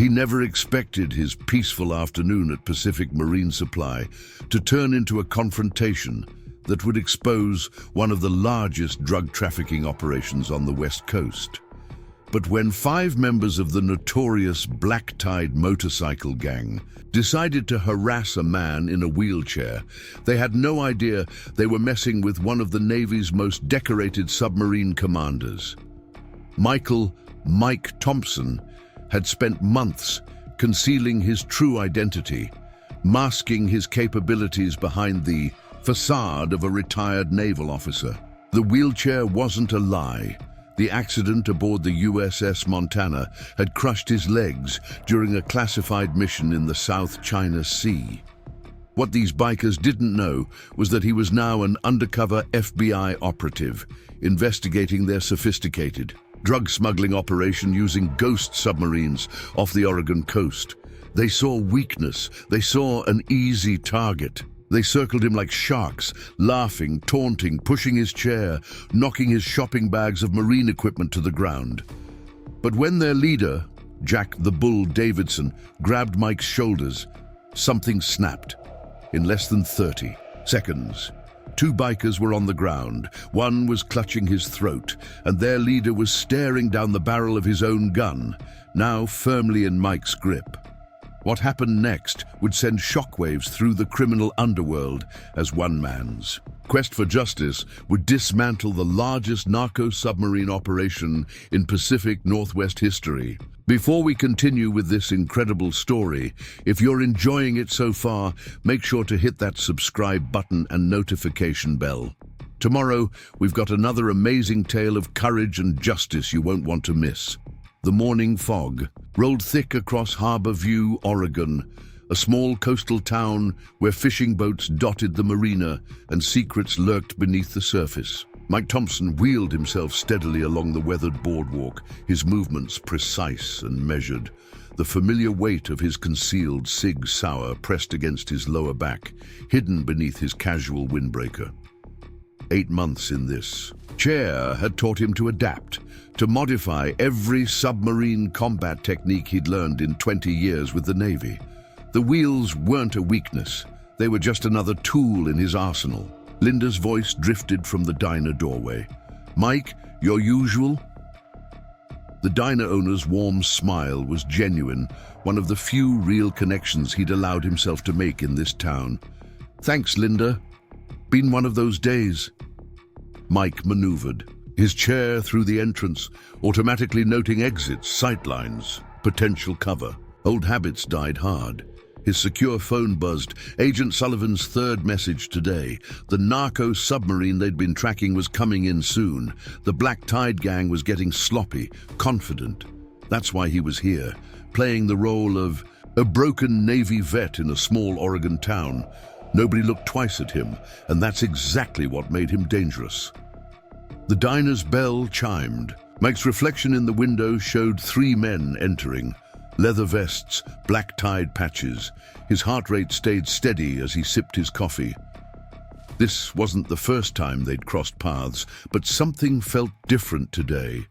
He never expected his peaceful afternoon at Pacific Marine Supply to turn into a confrontation that would expose one of the largest drug trafficking operations on the West Coast. But when 5 members of the notorious Black Tide motorcycle gang decided to harass a man in a wheelchair, they had no idea they were messing with one of the Navy's most decorated submarine commanders. Mike Thompson had spent months concealing his true identity, masking his capabilities behind the facade of a retired naval officer. The wheelchair wasn't a lie. The accident aboard the USS Montana had crushed his legs during a classified mission in the South China Sea. What these bikers didn't know was that he was now an undercover FBI operative, investigating their sophisticated drug smuggling operation using ghost submarines off the Oregon coast. They saw weakness. They saw an easy target. They circled him like sharks, laughing, taunting, pushing his chair, knocking his shopping bags of marine equipment to the ground. But when their leader, Jack the Bull Davidson, grabbed Mike's shoulders, something snapped. In less than 30 seconds, 2 bikers were on the ground. One was clutching his throat, and their leader was staring down the barrel of his own gun, now firmly in Mike's grip. What happened next would send shockwaves through the criminal underworld as one man's quest for justice would dismantle the largest narco-submarine operation in Pacific Northwest history. Before we continue with this incredible story, if you're enjoying it so far, make sure to hit that subscribe button and notification bell. Tomorrow, we've got another amazing tale of courage and justice you won't want to miss. The morning fog rolled thick across Harbor View, Oregon, a small coastal town where fishing boats dotted the marina and secrets lurked beneath the surface. Mike Thompson wheeled himself steadily along the weathered boardwalk, his movements precise and measured. The familiar weight of his concealed Sig Sauer pressed against his lower back, hidden beneath his casual windbreaker. 8 months in this chair had taught him to adapt, to modify every submarine combat technique he'd learned in 20 years with the Navy. The wheels weren't a weakness. They were just another tool in his arsenal. Linda's voice drifted from the diner doorway. "Mike, your usual?" The diner owner's warm smile was genuine, one of the few real connections he'd allowed himself to make in this town. "Thanks, Linda. Been one of those days." Mike maneuvered, his chair through the entrance, automatically noting exits, sightlines, potential cover. Old habits died hard. His secure phone buzzed. Agent Sullivan's 3rd message today. The narco submarine they'd been tracking was coming in soon. The Black Tide gang was getting sloppy, confident. That's why he was here, playing the role of a broken Navy vet in a small Oregon town. Nobody looked twice at him, and that's exactly what made him dangerous. The diner's bell chimed. Mike's reflection in the window showed 3 men entering. Leather vests, black tide patches. His heart rate stayed steady as he sipped his coffee. This wasn't the first time they'd crossed paths, but something felt different today.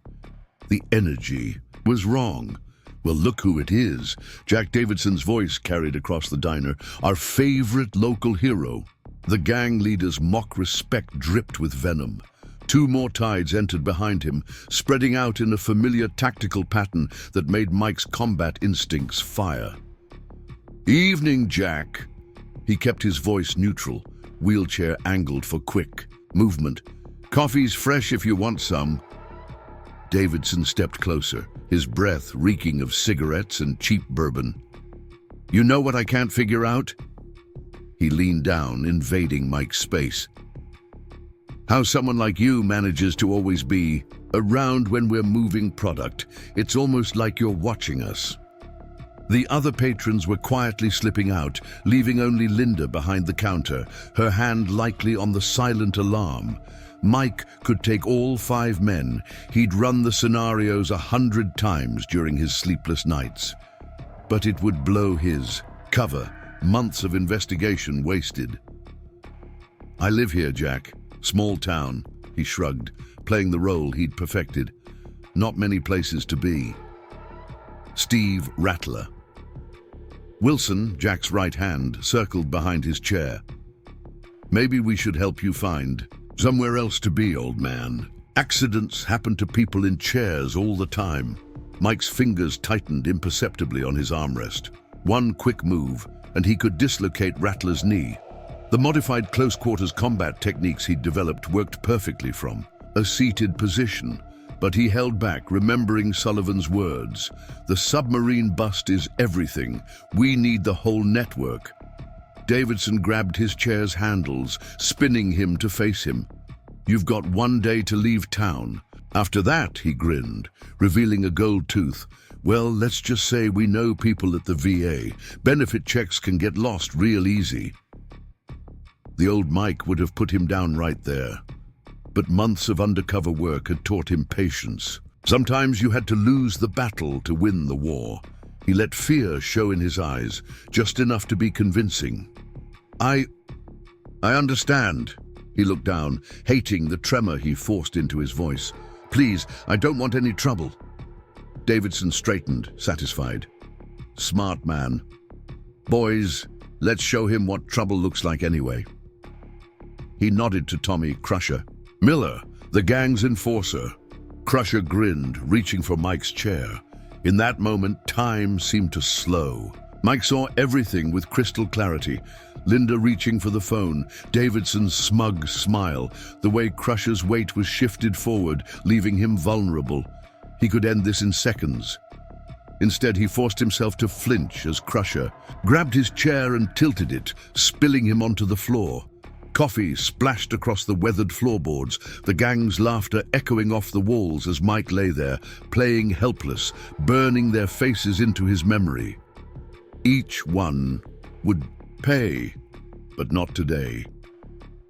The energy was wrong. "Well, look who it is." Jack Davidson's voice carried across the diner. "Our favorite local hero." The gang leader's mock respect dripped with venom. 2 more tides entered behind him, spreading out in a familiar tactical pattern that made Mike's combat instincts fire. "Evening, Jack." He kept his voice neutral, wheelchair angled for quick movement. "Coffee's fresh if you want some." Davidson stepped closer, his breath reeking of cigarettes and cheap bourbon. "You know what I can't figure out?" He leaned down, invading Mike's space. "How someone like you manages to always be around when we're moving product. It's almost like you're watching us." The other patrons were quietly slipping out, leaving only Linda behind the counter, her hand lightly on the silent alarm. Mike could take all 5 men. He'd run the scenarios 100 times during his sleepless nights. But it would blow his cover, months of investigation wasted. "I live here, Jack. Small town," he shrugged, playing the role he'd perfected. "Not many places to be." Steve Rattler. Wilson, Jack's right hand, circled behind his chair. Maybe we should help you find somewhere else to be, old man. Accidents happen to people in chairs all the time. Mike's fingers tightened imperceptibly on his armrest. One quick move, and he could dislocate Rattler's knee. The modified close-quarters combat techniques he'd developed worked perfectly from a seated position, but he held back, remembering Sullivan's words. The submarine bust is everything. We need the whole network. Davidson grabbed his chair's handles, spinning him to face him. You've got 1 day to leave town. After that, he grinned, revealing a gold tooth. Well, let's just say we know people at the VA. Benefit checks can get lost real easy. The old Mike would have put him down right there. But months of undercover work had taught him patience. Sometimes you had to lose the battle to win the war. He let fear show in his eyes, just enough to be convincing. I understand. He looked down, hating the tremor he forced into his voice. Please, I don't want any trouble. Davidson straightened, satisfied. Smart man. Boys, let's show him what trouble looks like anyway. He nodded to Tommy Crusher. Miller, the gang's enforcer. Crusher grinned, reaching for Mike's chair. In that moment, time seemed to slow. Mike saw everything with crystal clarity. Linda reaching for the phone, Davidson's smug smile, the way Crusher's weight was shifted forward, leaving him vulnerable. He could end this in seconds. Instead, he forced himself to flinch as Crusher grabbed his chair and tilted it, spilling him onto the floor. Coffee splashed across the weathered floorboards, the gang's laughter echoing off the walls as Mike lay there, playing helpless, burning their faces into his memory. Each one would pay, but not today.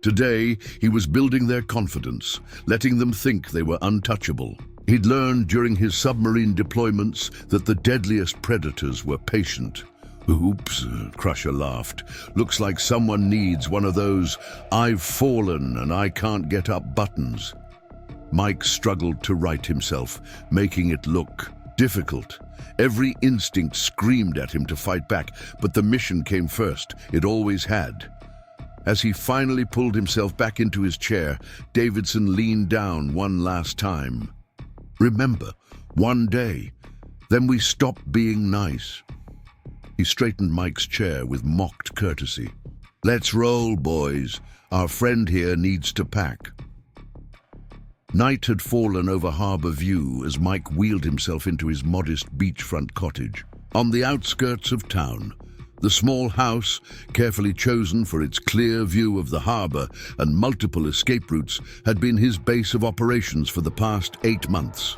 Today, he was building their confidence, letting them think they were untouchable. He'd learned during his submarine deployments that the deadliest predators were patient. Oops, Crusher laughed. Looks like someone needs one of those "I've fallen and I can't get up" buttons. Mike struggled to right himself, making it look difficult. Every instinct screamed at him to fight back, but the mission came first. It always had. As he finally pulled himself back into his chair, Davidson leaned down one last time. Remember, 1 day, then we stop being nice. He straightened Mike's chair with mocked courtesy. Let's roll, boys. Our friend here needs to pack. Night had fallen over Harbour View as Mike wheeled himself into his modest beachfront cottage. On the outskirts of town, the small house, carefully chosen for its clear view of the harbour and multiple escape routes, had been his base of operations for the past 8 months.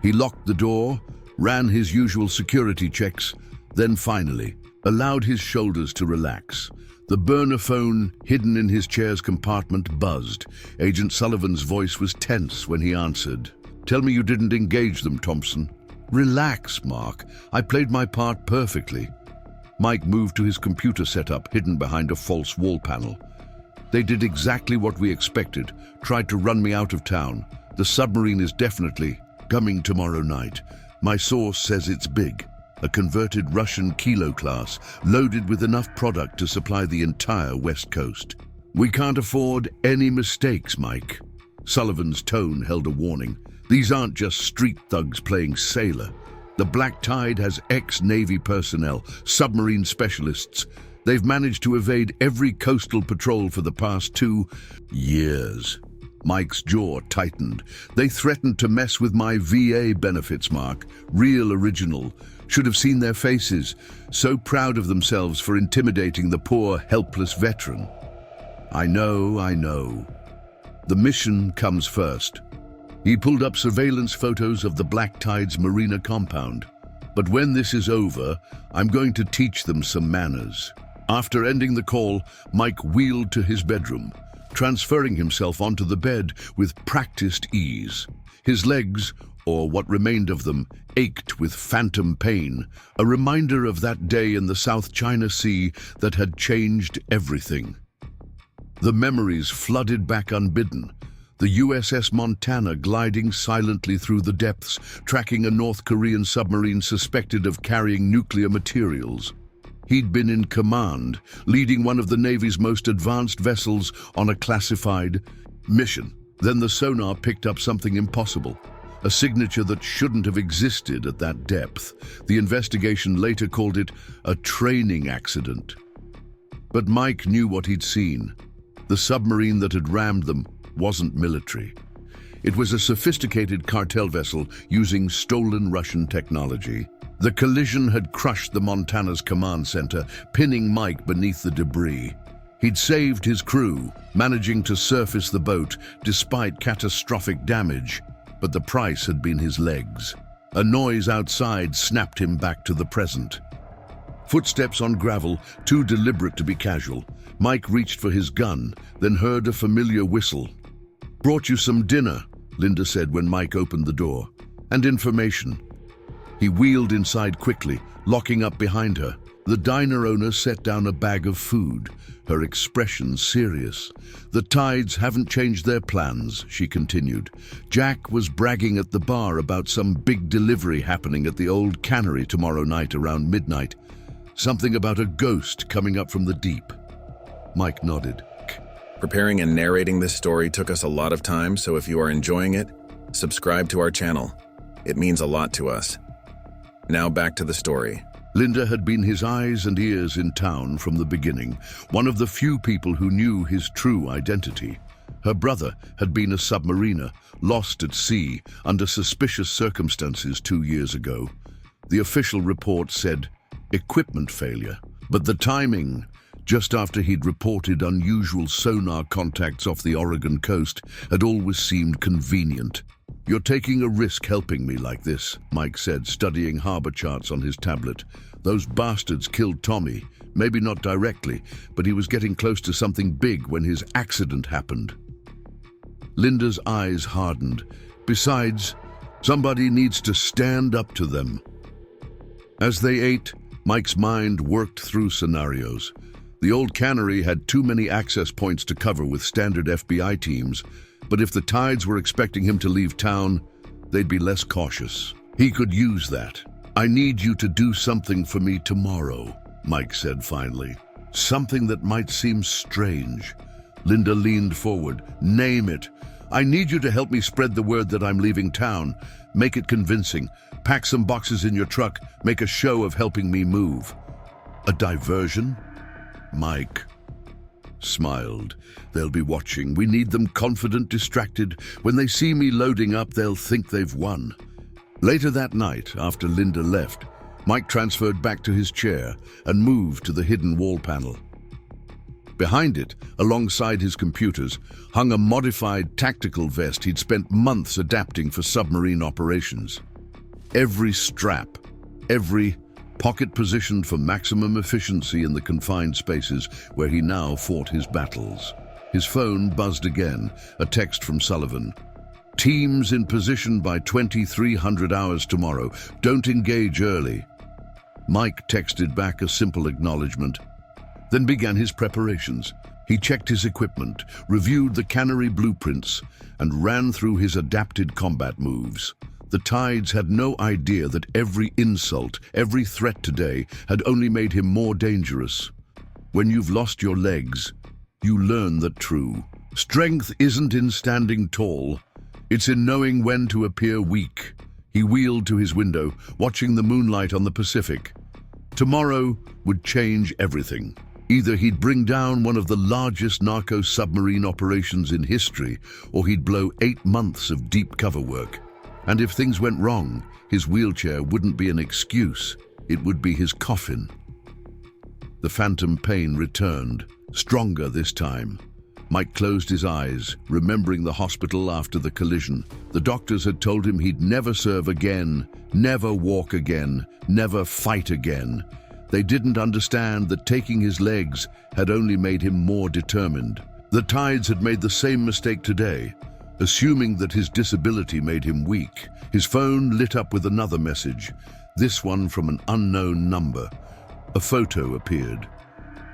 He locked the door, ran his usual security checks, then finally allowed his shoulders to relax. The burner phone hidden in his chair's compartment buzzed. Agent Sullivan's voice was tense when he answered. Tell me you didn't engage them, Thompson. Relax, Mark. I played my part perfectly. Mike moved to his computer setup hidden behind a false wall panel. They did exactly what we expected, tried to run me out of town. The submarine is definitely coming tomorrow night. My source says it's big. A converted Russian Kilo class, loaded with enough product to supply the entire West Coast. We can't afford any mistakes, Mike. Sullivan's tone held a warning. These aren't just street thugs playing sailor. The Black Tide has ex-Navy personnel, submarine specialists. They've managed to evade every coastal patrol for the past 2 years. Mike's jaw tightened. They threatened to mess with my VA benefits, Mark. Real original. Should have seen their faces. So proud of themselves for intimidating the poor, helpless veteran. I know. The mission comes first. He pulled up surveillance photos of the Black Tide's marina compound. But when this is over, I'm going to teach them some manners. After ending the call, Mike wheeled to his bedroom, transferring himself onto the bed with practiced ease. His legs, or what remained of them, ached with phantom pain, a reminder of that day in the South China Sea that had changed everything. The memories flooded back unbidden. The USS Montana gliding silently through the depths, tracking a North Korean submarine suspected of carrying nuclear materials. He'd been in command, leading one of the Navy's most advanced vessels on a classified mission. Then the sonar picked up something impossible, a signature that shouldn't have existed at that depth. The investigation later called it a training accident. But Mike knew what he'd seen. The submarine that had rammed them wasn't military. It was a sophisticated cartel vessel using stolen Russian technology. The collision had crushed the Montana's command center, pinning Mike beneath the debris. He'd saved his crew, managing to surface the boat despite catastrophic damage, but the price had been his legs. A noise outside snapped him back to the present. Footsteps on gravel, too deliberate to be casual. Mike reached for his gun, then heard a familiar whistle. "Brought you some dinner," Linda said when Mike opened the door. "And information." He wheeled inside quickly, locking up behind her. The diner owner set down a bag of food, her expression serious. "The Tides haven't changed their plans," she continued. "Jack was bragging at the bar about some big delivery happening at the old cannery tomorrow night around midnight. Something about a ghost coming up from the deep." Mike nodded. Preparing and narrating this story took us a lot of time, so if you are enjoying it, subscribe to our channel. It means a lot to us. Now back to the story. Linda had been his eyes and ears in town from the beginning, one of the few people who knew his true identity. Her brother had been a submariner, lost at sea under suspicious circumstances 2 years ago. The official report said equipment failure, but the timing, just after he'd reported unusual sonar contacts off the Oregon coast, had always seemed convenient. "You're taking a risk helping me like this," Mike said, studying harbor charts on his tablet. "Those bastards killed Tommy. Maybe not directly, but he was getting close to something big when his accident happened." Linda's eyes hardened. "Besides, somebody needs to stand up to them." As they ate, Mike's mind worked through scenarios. The old cannery had too many access points to cover with standard FBI teams, but if the Tides were expecting him to leave town, they'd be less cautious. He could use that. "I need you to do something for me tomorrow," Mike said finally. "Something that might seem strange." Linda leaned forward. "Name it. I need you to help me spread the word that I'm leaving town. Make it convincing. Pack some boxes in your truck. Make a show of helping me move." "A diversion?" Mike smiled. "They'll be watching. We need them confident, distracted. When they see me loading up, they'll think they've won." Later that night, after Linda left, Mike transferred back to his chair and moved to the hidden wall panel. Behind it, alongside his computers, hung a modified tactical vest he'd spent months adapting for submarine operations. Every strap, every pocket positioned for maximum efficiency in the confined spaces where he now fought his battles. His phone buzzed again, a text from Sullivan. "Teams in position by 2300 hours tomorrow. Don't engage early." Mike texted back a simple acknowledgement, then began his preparations. He checked his equipment, reviewed the cannery blueprints, and ran through his adapted combat moves. The Tides had no idea that every insult, every threat today had only made him more dangerous. When you've lost your legs, you learn that true strength isn't in standing tall. It's in knowing when to appear weak. He wheeled to his window, watching the moonlight on the Pacific. Tomorrow would change everything. Either he'd bring down one of the largest narco submarine operations in history, or he'd blow 8 months of deep cover work. And if things went wrong, his wheelchair wouldn't be an excuse, it would be his coffin. The phantom pain returned, stronger this time. Mike closed his eyes, remembering the hospital after the collision. The doctors had told him he'd never serve again, never walk again, never fight again. They didn't understand that taking his legs had only made him more determined. The Tides had made the same mistake today, assuming that his disability made him weak. His phone lit up with another message, this one from an unknown number. A photo appeared.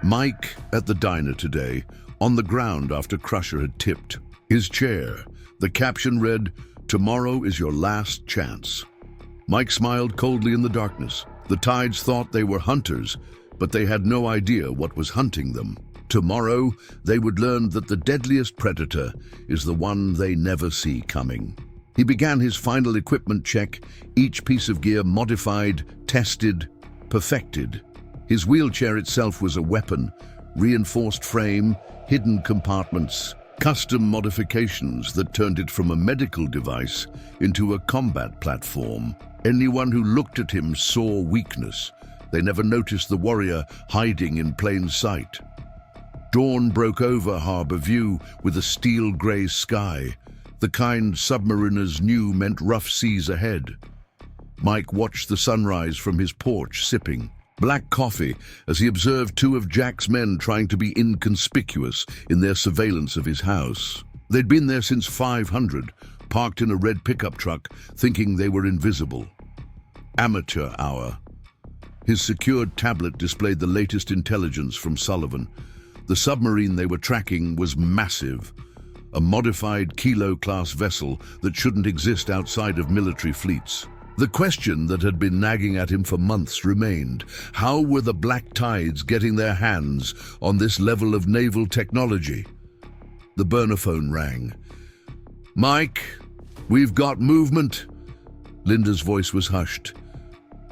Mike at the diner today, on the ground after Crusher had tipped. His chair, The caption read, "Tomorrow is your last chance." Mike smiled coldly in the darkness. The Tides thought they were hunters, but they had no idea what was hunting them. Tomorrow, they would learn that the deadliest predator is the one they never see coming. He began his final equipment check, each piece of gear modified, tested, perfected. His wheelchair itself was a weapon, reinforced frame, hidden compartments, custom modifications that turned it from a medical device into a combat platform. Anyone who looked at him saw weakness. They never noticed the warrior hiding in plain sight. Dawn broke over Harbor View with a steel-gray sky, the kind submariners knew meant rough seas ahead. Mike watched the sunrise from his porch, sipping black coffee as he observed two of Jack's men trying to be inconspicuous in their surveillance of his house. They'd been there since 500, parked in a red pickup truck, thinking they were invisible. Amateur hour. His secured tablet displayed the latest intelligence from Sullivan. The submarine they were tracking was massive, a modified Kilo-class vessel that shouldn't exist outside of military fleets. The question that had been nagging at him for months remained: how were the Black Tides getting their hands on this level of naval technology? The burner phone rang. "Mike, we've got movement." Linda's voice was hushed.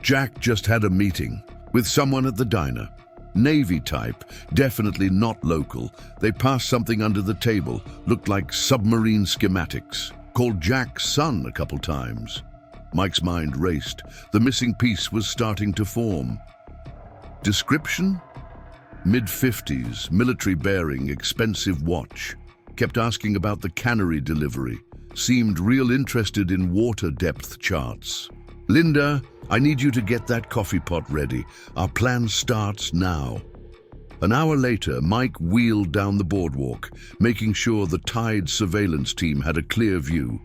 Jack just had a meeting with someone at the diner. Navy type, definitely not local. They passed something under the table, looked like submarine schematics. Called Jack's son a couple times. Mike's mind raced. The missing piece was starting to form. Description? Mid-50s, military bearing, expensive watch. Kept asking about the cannery delivery. Seemed real interested in water depth charts. "Linda, I need you to get that coffee pot ready. Our plan starts now." An hour later, Mike wheeled down the boardwalk, making sure the Tide surveillance team had a clear view.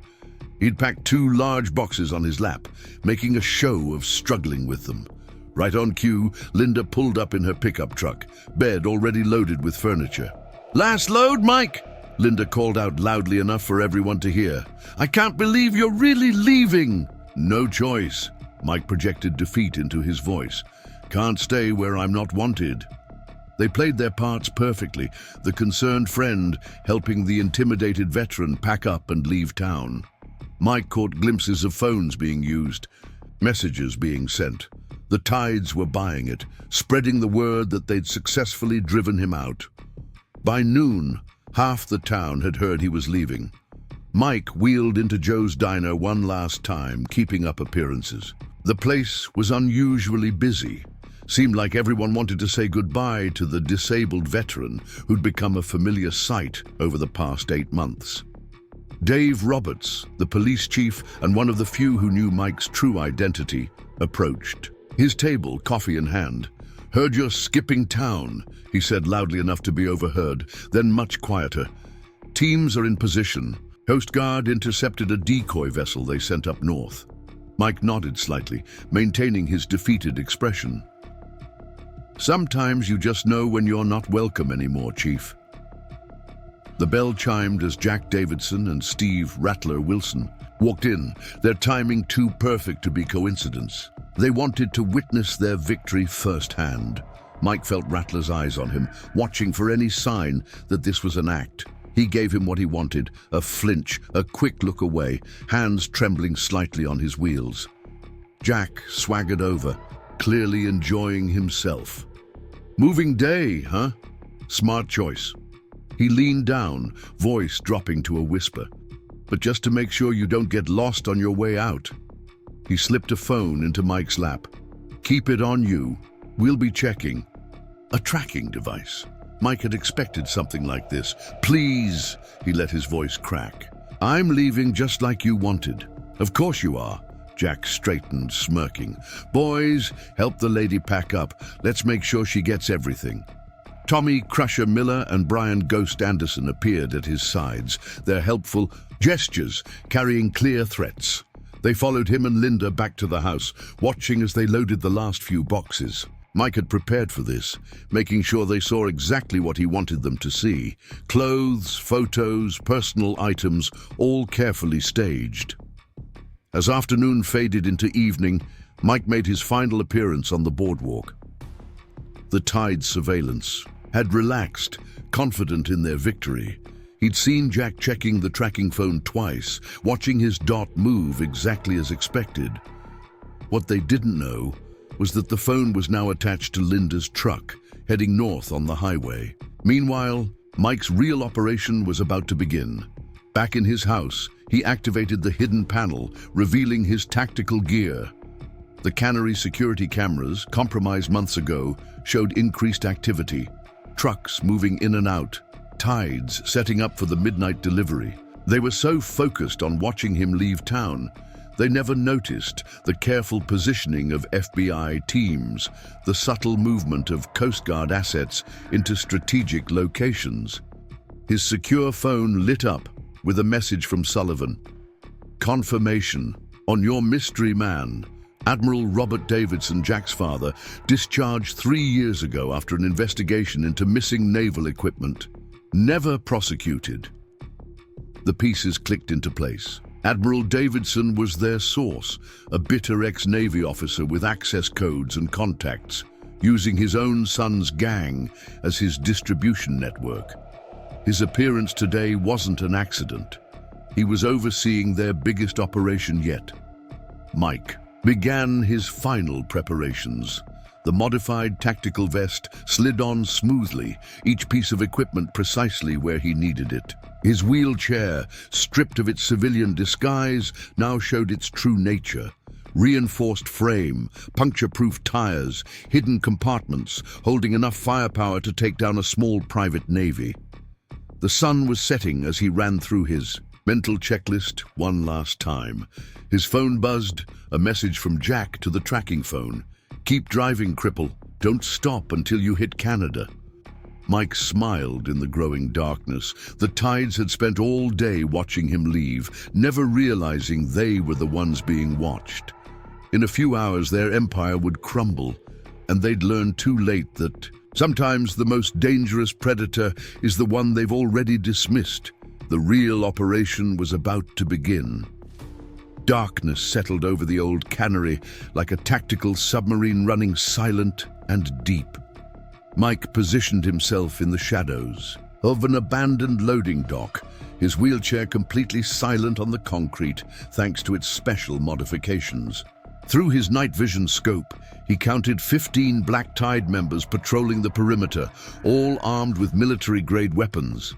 He'd packed 2 large boxes on his lap, making a show of struggling with them. Right on cue, Linda pulled up in her pickup truck, bed already loaded with furniture. "Last load, Mike!" Linda called out loudly enough for everyone to hear. "I can't believe you're really leaving!" "No choice." Mike projected defeat into his voice. "Can't stay where I'm not wanted." They played their parts perfectly, the concerned friend helping the intimidated veteran pack up and leave town. Mike caught glimpses of phones being used, messages being sent. The Tides were buying it, spreading the word that they'd successfully driven him out. By noon, half the town had heard he was leaving. Mike wheeled into Joe's diner one last time, keeping up appearances. The place was unusually busy. Seemed like everyone wanted to say goodbye to the disabled veteran who'd become a familiar sight over the past 8 months. Dave Roberts, the police chief and one of the few who knew Mike's true identity, approached. His table, coffee in hand. "Heard you're skipping town," he said loudly enough to be overheard, then much quieter. "Teams are in position. Coast Guard intercepted a decoy vessel they sent up north." Mike nodded slightly, maintaining his defeated expression. "Sometimes you just know when you're not welcome anymore, Chief." The bell chimed as Jack Davidson and Steve Rattler Wilson walked in, their timing too perfect to be coincidence. They wanted to witness their victory firsthand. Mike felt Rattler's eyes on him, watching for any sign that this was an act. He gave him what he wanted, a flinch, a quick look away, hands trembling slightly on his wheels. Jack swaggered over, clearly enjoying himself. "Moving day, huh? Smart choice." He leaned down, voice dropping to a whisper. "But just to make sure you don't get lost on your way out." He slipped a phone into Mike's lap. "Keep it on you. We'll be checking." A tracking device. Mike had expected something like this. "Please," he let his voice crack. "I'm leaving just like you wanted." "Of course you are." Jack straightened, smirking. "Boys, help the lady pack up. Let's make sure she gets everything." Tommy Crusher Miller and Brian Ghost Anderson appeared at his sides, their helpful gestures carrying clear threats. They followed him and Linda back to the house, watching as they loaded the last few boxes. Mike had prepared for this, making sure they saw exactly what he wanted them to see. Clothes, photos, personal items, all carefully staged. As afternoon faded into evening, Mike made his final appearance on the boardwalk. The Tide's surveillance had relaxed, confident in their victory. He'd seen Jack checking the tracking phone twice, watching his dot move exactly as expected. What they didn't know was that the phone was now attached to Linda's truck, heading north on the highway. Meanwhile, Mike's real operation was about to begin. Back in his house, he activated the hidden panel, revealing his tactical gear. The cannery security cameras, compromised months ago, showed increased activity. Trucks moving in and out, Tides setting up for the midnight delivery. They were so focused on watching him leave town, they never noticed the careful positioning of FBI teams, the subtle movement of Coast Guard assets into strategic locations. His secure phone lit up with a message from Sullivan. Confirmation on your mystery man. Admiral Robert Davidson, Jack's father, discharged 3 years ago after an investigation into missing naval equipment. Never prosecuted. The pieces clicked into place. Admiral Davidson was their source, a bitter ex-Navy officer with access codes and contacts, using his own son's gang as his distribution network. His appearance today wasn't an accident. He was overseeing their biggest operation yet. Mike began his final preparations. The modified tactical vest slid on smoothly, each piece of equipment precisely where he needed it. His wheelchair, stripped of its civilian disguise, now showed its true nature. Reinforced frame, puncture-proof tires, hidden compartments, holding enough firepower to take down a small private navy. The sun was setting as he ran through his mental checklist one last time. His phone buzzed, a message from Jack to the tracking phone. Keep driving, cripple. Don't stop until you hit Canada. Mike smiled in the growing darkness. The Tides had spent all day watching him leave, never realizing they were the ones being watched. In a few hours, their empire would crumble, and they'd learn too late that sometimes the most dangerous predator is the one they've already dismissed. The real operation was about to begin. Darkness settled over the old cannery like a tactical submarine running silent and deep. Mike positioned himself in the shadows of an abandoned loading dock, his wheelchair completely silent on the concrete thanks to its special modifications. Through his night vision scope, he counted 15 Black Tide members patrolling the perimeter, all armed with military-grade weapons.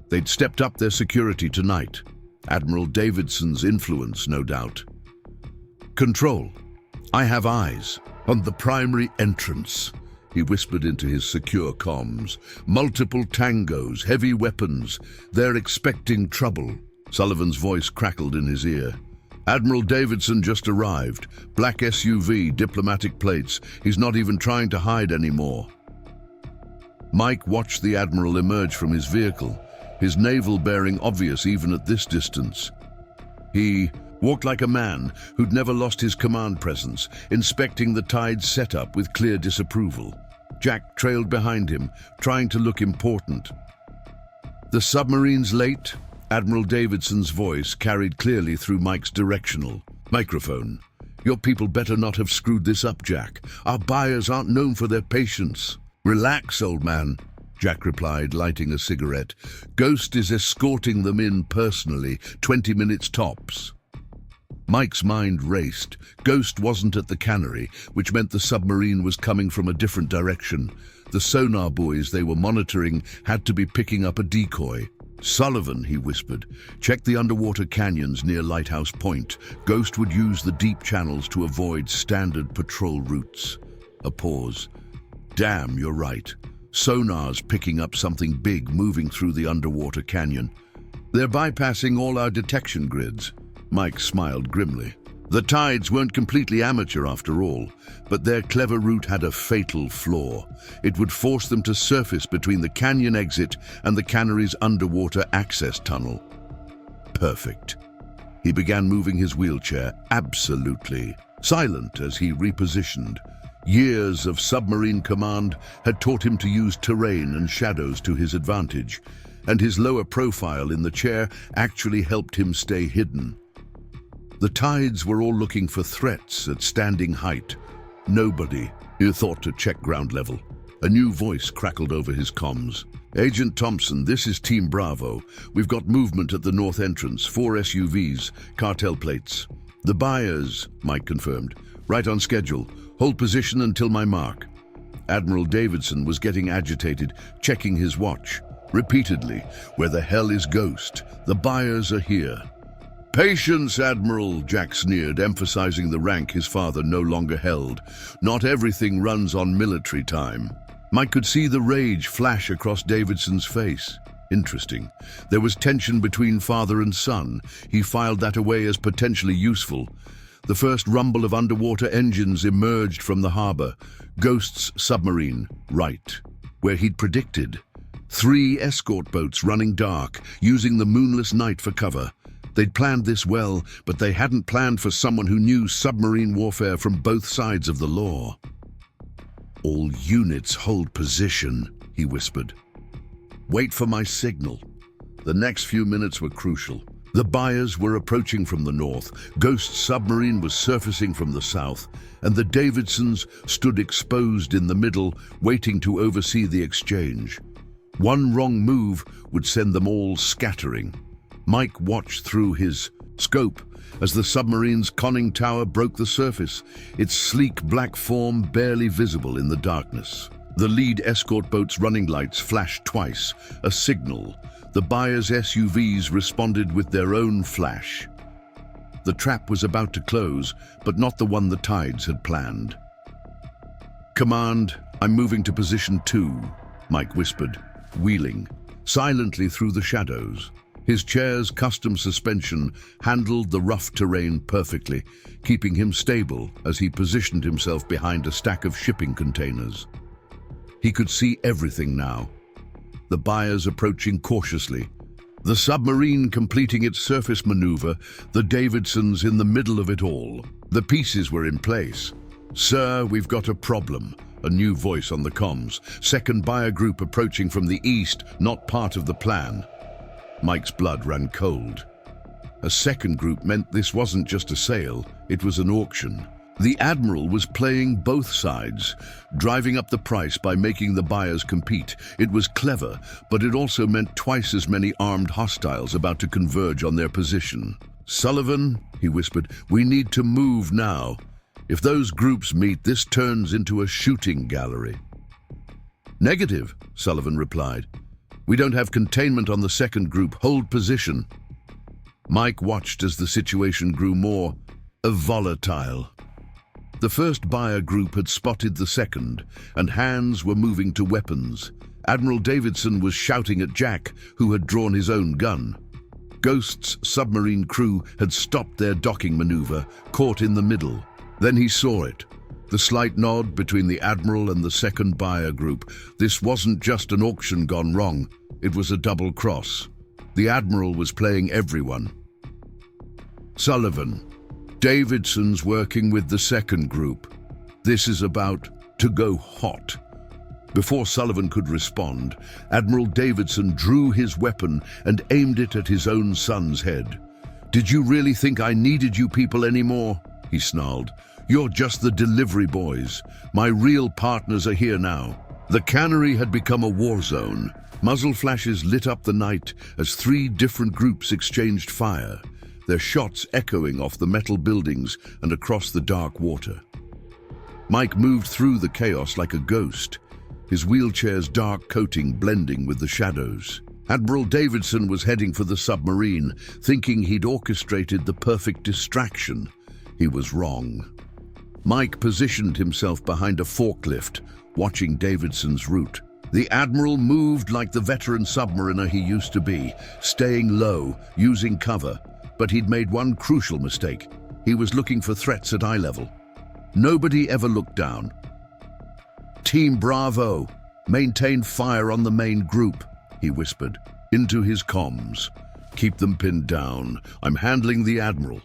They'd stepped up their security tonight. Admiral Davidson's influence, no doubt. Control. I have eyes on the primary entrance, he whispered into his secure comms. Multiple tangos, heavy weapons. They're expecting trouble. Sullivan's voice crackled in his ear. Admiral Davidson just arrived. Black SUV, diplomatic plates. He's not even trying to hide anymore. Mike watched the Admiral emerge from his vehicle, his naval bearing obvious even at this distance. He walked like a man who'd never lost his command presence, inspecting the Tide's setup with clear disapproval. Jack trailed behind him, trying to look important. The submarine's late? Admiral Davidson's voice carried clearly through Mike's directional microphone. Your people better not have screwed this up, Jack. Our buyers aren't known for their patience. Relax, old man, Jack replied, lighting a cigarette. Ghost is escorting them in personally, 20 minutes tops. Mike's mind raced. Ghost wasn't at the cannery, which meant the submarine was coming from a different direction. The sonar buoys they were monitoring had to be picking up a decoy. Sullivan, he whispered, check the underwater canyons near Lighthouse Point. Ghost would use the deep channels to avoid standard patrol routes. A pause. Damn, you're right. Sonar's picking up something big moving through the underwater canyon. They're bypassing all our detection grids. Mike smiled grimly. The Tides weren't completely amateur after all, but their clever route had a fatal flaw. It would force them to surface between the canyon exit and the cannery's underwater access tunnel. Perfect. He began moving his wheelchair, absolutely silent as he repositioned. Years of submarine command had taught him to use terrain and shadows to his advantage, and his lower profile in the chair actually helped him stay hidden. The tides were all looking for threats at standing height. Nobody thought to check ground level. A new voice crackled over his comms. "Agent Thompson, this is Team Bravo. We've got movement at the north entrance, 4 SUVs, cartel plates." "The buyers," Mike confirmed. "Right on schedule. Hold position until my mark." Admiral Davidson was getting agitated, checking his watch. Repeatedly, "Where the hell is Ghost? The buyers are here." "Patience, Admiral," Jack sneered, emphasizing the rank his father no longer held. "Not everything runs on military time." Mike could see the rage flash across Davidson's face. Interesting. There was tension between father and son. He filed that away as potentially useful. The first rumble of underwater engines emerged from the harbor. Ghost's submarine, right, where he'd predicted. 3 escort boats running dark, using the moonless night for cover. They'd planned this well, but they hadn't planned for someone who knew submarine warfare from both sides of the law. "All units hold position," he whispered. "Wait for my signal." The next few minutes were crucial. The buyers were approaching from the north, Ghost's submarine was surfacing from the south, and the Davidsons stood exposed in the middle, waiting to oversee the exchange. One wrong move would send them all scattering. Mike watched through his scope as the submarine's conning tower broke the surface, its sleek black form barely visible in the darkness. The lead escort boat's running lights flashed twice, a signal. The buyers' SUVs responded with their own flash. The trap was about to close, but not the one the tides had planned. "Command, I'm moving to position 2, Mike whispered, wheeling silently through the shadows. His chair's custom suspension handled the rough terrain perfectly, keeping him stable as he positioned himself behind a stack of shipping containers. He could see everything now. The buyers approaching cautiously. The submarine completing its surface maneuver, the Davidsons in the middle of it all. The pieces were in place. "Sir, we've got a problem," a new voice on the comms. "Second buyer group approaching from the east, not part of the plan." Mike's blood ran cold. A second group meant this wasn't just a sale, it was an auction. The Admiral was playing both sides, driving up the price by making the buyers compete. It was clever, but it also meant twice as many armed hostiles about to converge on their position. "Sullivan," he whispered, "we need to move now. If those groups meet, this turns into a shooting gallery." "Negative," Sullivan replied. "We don't have containment on the second group. Hold position." Mike watched as the situation grew more volatile. The first buyer group had spotted the second, and hands were moving to weapons. Admiral Davidson was shouting at Jack, who had drawn his own gun. Ghost's submarine crew had stopped their docking maneuver, caught in the middle. Then he saw it. The slight nod between the Admiral and the second buyer group. This wasn't just an auction gone wrong, it was a double cross. The Admiral was playing everyone. "Sullivan, Davidson's working with the second group. This is about to go hot." Before Sullivan could respond, Admiral Davidson drew his weapon and aimed it at his own son's head. "Did you really think I needed you people anymore?" he snarled. "You're just the delivery boys. My real partners are here now." The cannery had become a war zone. Muzzle flashes lit up the night as 3 different groups exchanged fire, their shots echoing off the metal buildings and across the dark water. Mike moved through the chaos like a ghost, his wheelchair's dark coating blending with the shadows. Admiral Davidson was heading for the submarine, thinking he'd orchestrated the perfect distraction. He was wrong. Mike positioned himself behind a forklift, watching Davidson's route. The Admiral moved like the veteran submariner he used to be, staying low, using cover. But he'd made one crucial mistake. He was looking for threats at eye level. Nobody ever looked down. "Team Bravo, maintain fire on the main group," he whispered into his comms. "Keep them pinned down. I'm handling the Admiral."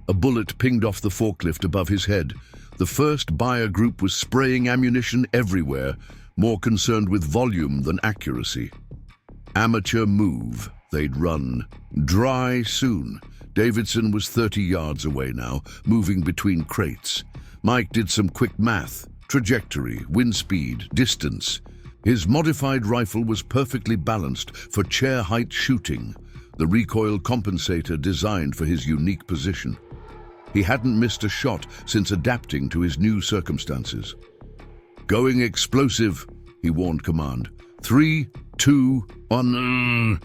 A bullet pinged off the forklift above his head. The first buyer group was spraying ammunition everywhere, more concerned with volume than accuracy. Amateur move, they'd run. Dry soon. Davidson was 30 yards away now, moving between crates. Mike did some quick math. Trajectory, wind speed, distance. His modified rifle was perfectly balanced for chair-height shooting, the recoil compensator designed for his unique position. He hadn't missed a shot since adapting to his new circumstances. "Going explosive," he warned command. 3, 2, 1.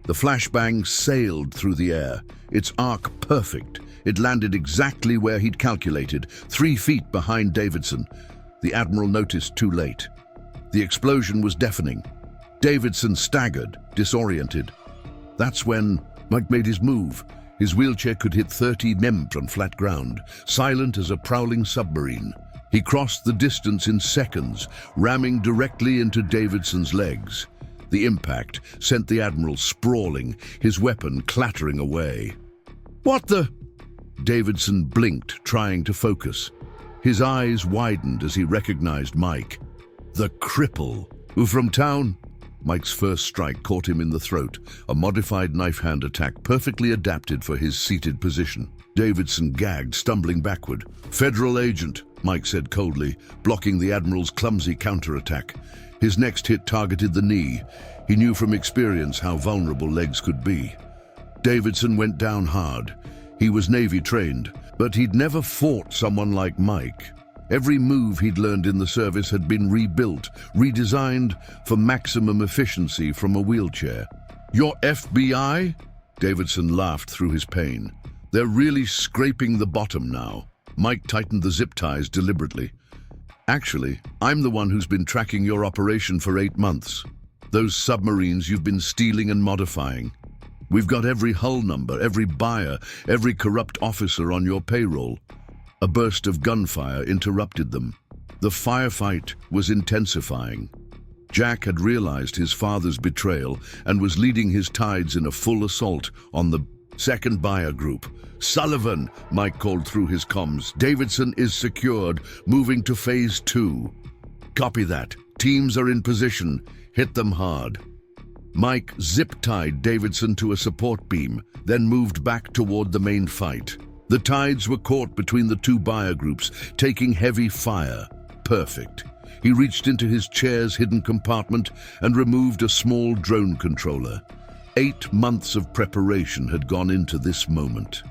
The flashbang sailed through the air, its arc perfect. It landed exactly where he'd calculated, 3 feet behind Davidson. The Admiral noticed too late. The explosion was deafening. Davidson staggered, disoriented. That's when Mike made his move. His wheelchair could hit 30 meters on flat ground, silent as a prowling submarine. He crossed the distance in seconds, ramming directly into Davidson's legs. The impact sent the Admiral sprawling, his weapon clattering away. "What the?" Davidson blinked, trying to focus. His eyes widened as he recognized Mike. The cripple. "Who from town?" Mike's first strike caught him in the throat, a modified knife-hand attack perfectly adapted for his seated position. Davidson gagged, stumbling backward. "Federal agent," Mike said coldly, blocking the Admiral's clumsy counterattack. His next hit targeted the knee. He knew from experience how vulnerable legs could be. Davidson went down hard. He was Navy trained, but he'd never fought someone like Mike. Every move he'd learned in the service had been rebuilt, redesigned for maximum efficiency from a wheelchair. "Your FBI?" Davidson laughed through his pain. "They're really scraping the bottom now." Mike tightened the zip ties deliberately. "Actually, I'm the one who's been tracking your operation for 8 months. Those submarines you've been stealing and modifying. We've got every hull number, every buyer, every corrupt officer on your payroll." A burst of gunfire interrupted them. The firefight was intensifying. Jack had realized his father's betrayal and was leading his tides in a full assault on the second buyer group. "Sullivan," Mike called through his comms. "Davidson is secured, moving to phase 2. "Copy that. Teams are in position. Hit them hard." Mike zip-tied Davidson to a support beam, then moved back toward the main fight. The tides were caught between the 2 buyer groups, taking heavy fire. Perfect. He reached into his chair's hidden compartment and removed a small drone controller. 8 months of preparation had gone into this moment.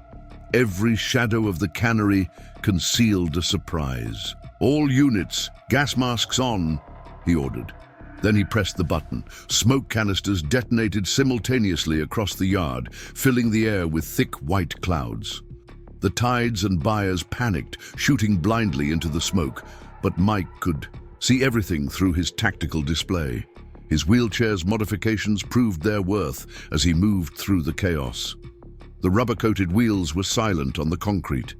Every shadow of the cannery concealed a surprise. "All units, gas masks on," he ordered. Then he pressed the button. Smoke canisters detonated simultaneously across the yard, filling the air with thick white clouds. The tides and buyers panicked, shooting blindly into the smoke, but Mike could see everything through his tactical display. His wheelchair's modifications proved their worth as he moved through the chaos. The rubber-coated wheels were silent on the concrete,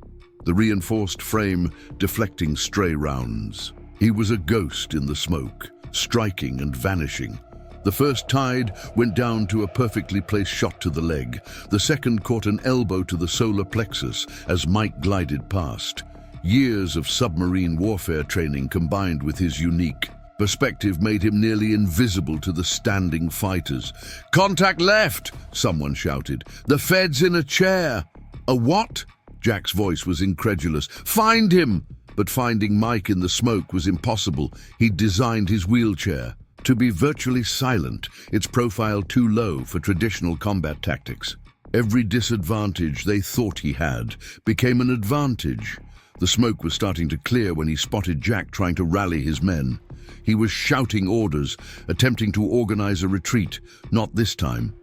the reinforced frame deflecting stray rounds. He was a ghost in the smoke, striking and vanishing. The first tide went down to a perfectly placed shot to the leg. The second caught an elbow to the solar plexus as Mike glided past. Years of submarine warfare training combined with his unique perspective made him nearly invisible to the standing fighters. "Contact left!" someone shouted. "The Fed's in a chair!" "A what?" Jack's voice was incredulous. "Find him!" But finding Mike in the smoke was impossible. He'd designed his wheelchair to be virtually silent, its profile too low for traditional combat tactics. Every disadvantage they thought he had became an advantage. The smoke was starting to clear when he spotted Jack trying to rally his men. He was shouting orders, attempting to organize a retreat. Not this time.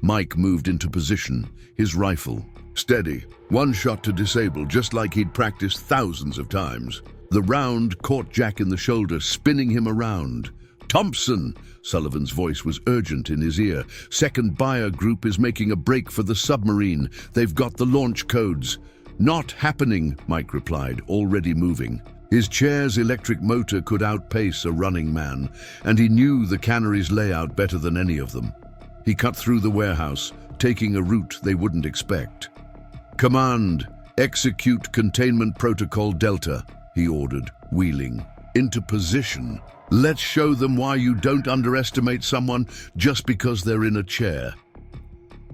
Mike moved into position, his rifle steady. One shot to disable, just like he'd practiced thousands of times. The round caught Jack in the shoulder, spinning him around. "Thompson!" Sullivan's voice was urgent in his ear. "Second buyer group is making a break for the submarine. They've got the launch codes." "Not happening," Mike replied, already moving. His chair's electric motor could outpace a running man, and he knew the cannery's layout better than any of them. He cut through the warehouse, taking a route they wouldn't expect. "Command," "Execute Containment Protocol Delta," he ordered, wheeling. "Into position. Let's show them why you don't underestimate someone just because they're in a chair."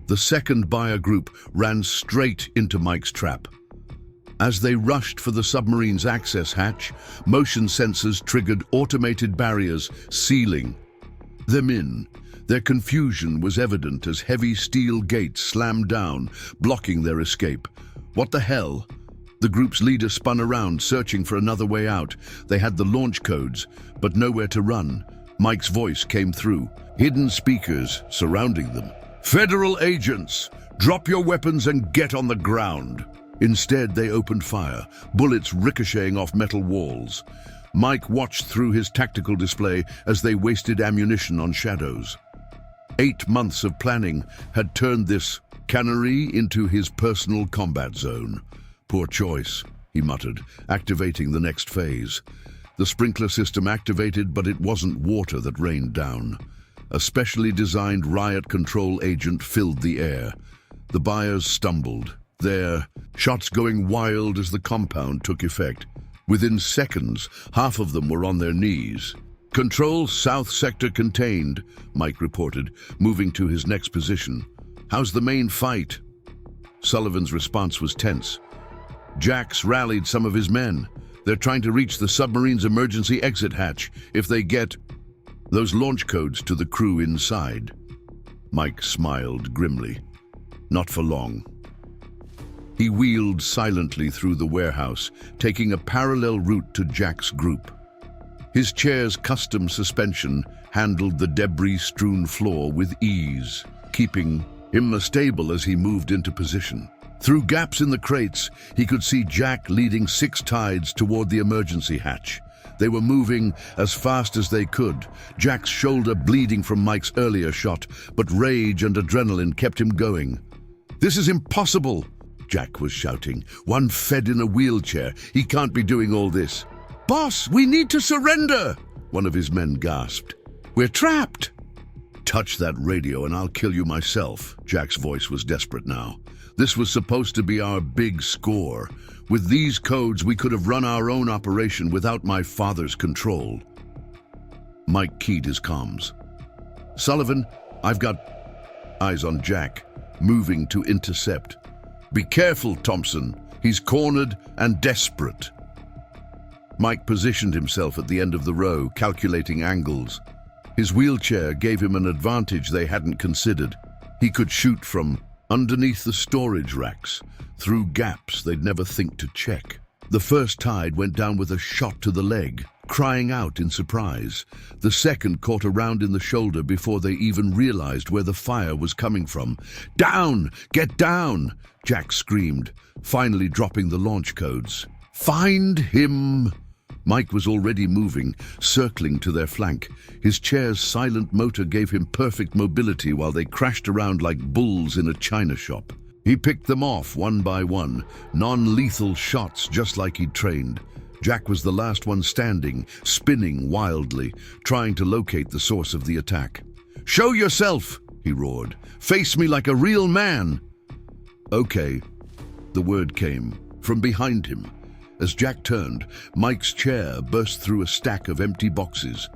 The second buyer group ran straight into Mike's trap. As they rushed for the submarine's access hatch, motion sensors triggered automated barriers, sealing them in. Their confusion was evident as heavy steel gates slammed down, blocking their escape. What the hell? The group's leader spun around, searching for another way out. They had the launch codes, but nowhere to run. Mike's voice came through, hidden speakers surrounding them. "Federal agents, drop your weapons and get on the ground." Instead, they opened fire, bullets ricocheting off metal walls. Mike watched through his tactical display as they wasted ammunition on shadows. 8 months of planning had turned this cannery into his personal combat zone. "Poor choice," he muttered, activating the next phase. The sprinkler system activated, but it wasn't water that rained down. A specially designed riot control agent filled the air. The buyers stumbled, their shots going wild as the compound took effect. Within seconds, half of them were on their knees. "Control South Sector contained," Mike reported, moving to his next position. "How's the main fight?" Sullivan's response was tense. "Jack's rallied some of his men. They're trying to reach the submarine's emergency exit hatch if they get those launch codes to the crew inside." Mike smiled grimly. Not for long. He wheeled silently through the warehouse, taking a parallel route to Jack's group. His chair's custom suspension handled the debris-strewn floor with ease, keeping him stable as he moved into position. Through gaps in the crates, he could see Jack leading 6 tides toward the emergency hatch. They were moving as fast as they could, Jack's shoulder bleeding from Mike's earlier shot, but rage and adrenaline kept him going. "This is impossible!" Jack was shouting. "One fed in a wheelchair. He can't be doing all this." "Boss, we need to surrender!" one of his men gasped. "We're trapped!" "Touch that radio and I'll kill you myself." Jack's voice was desperate now. This was supposed to be our big score. With these codes, we could have run our own operation without my father's control. Mike keyed his comms. "Sullivan, I've got..." Eyes on Jack, moving to intercept. "Be careful, Thompson. He's cornered and desperate." Mike positioned himself at the end of the row, calculating angles. His wheelchair gave him an advantage they hadn't considered. He could shoot from underneath the storage racks, through gaps they'd never think to check. The first tide went down with a shot to the leg, crying out in surprise. The second caught a round in the shoulder before they even realized where the fire was coming from. "Down! Get down!" Jack screamed, finally dropping the launch codes. "Find him!" Mike was already moving, circling to their flank. His chair's silent motor gave him perfect mobility while they crashed around like bulls in a china shop. He picked them off one by one, non-lethal shots just like he'd trained. Jack was the last one standing, spinning wildly, trying to locate the source of the attack. "Show yourself!" he roared. "Face me like a real man!" "Okay," the word came from behind him. As Jack turned, Mike's chair burst through a stack of empty boxes.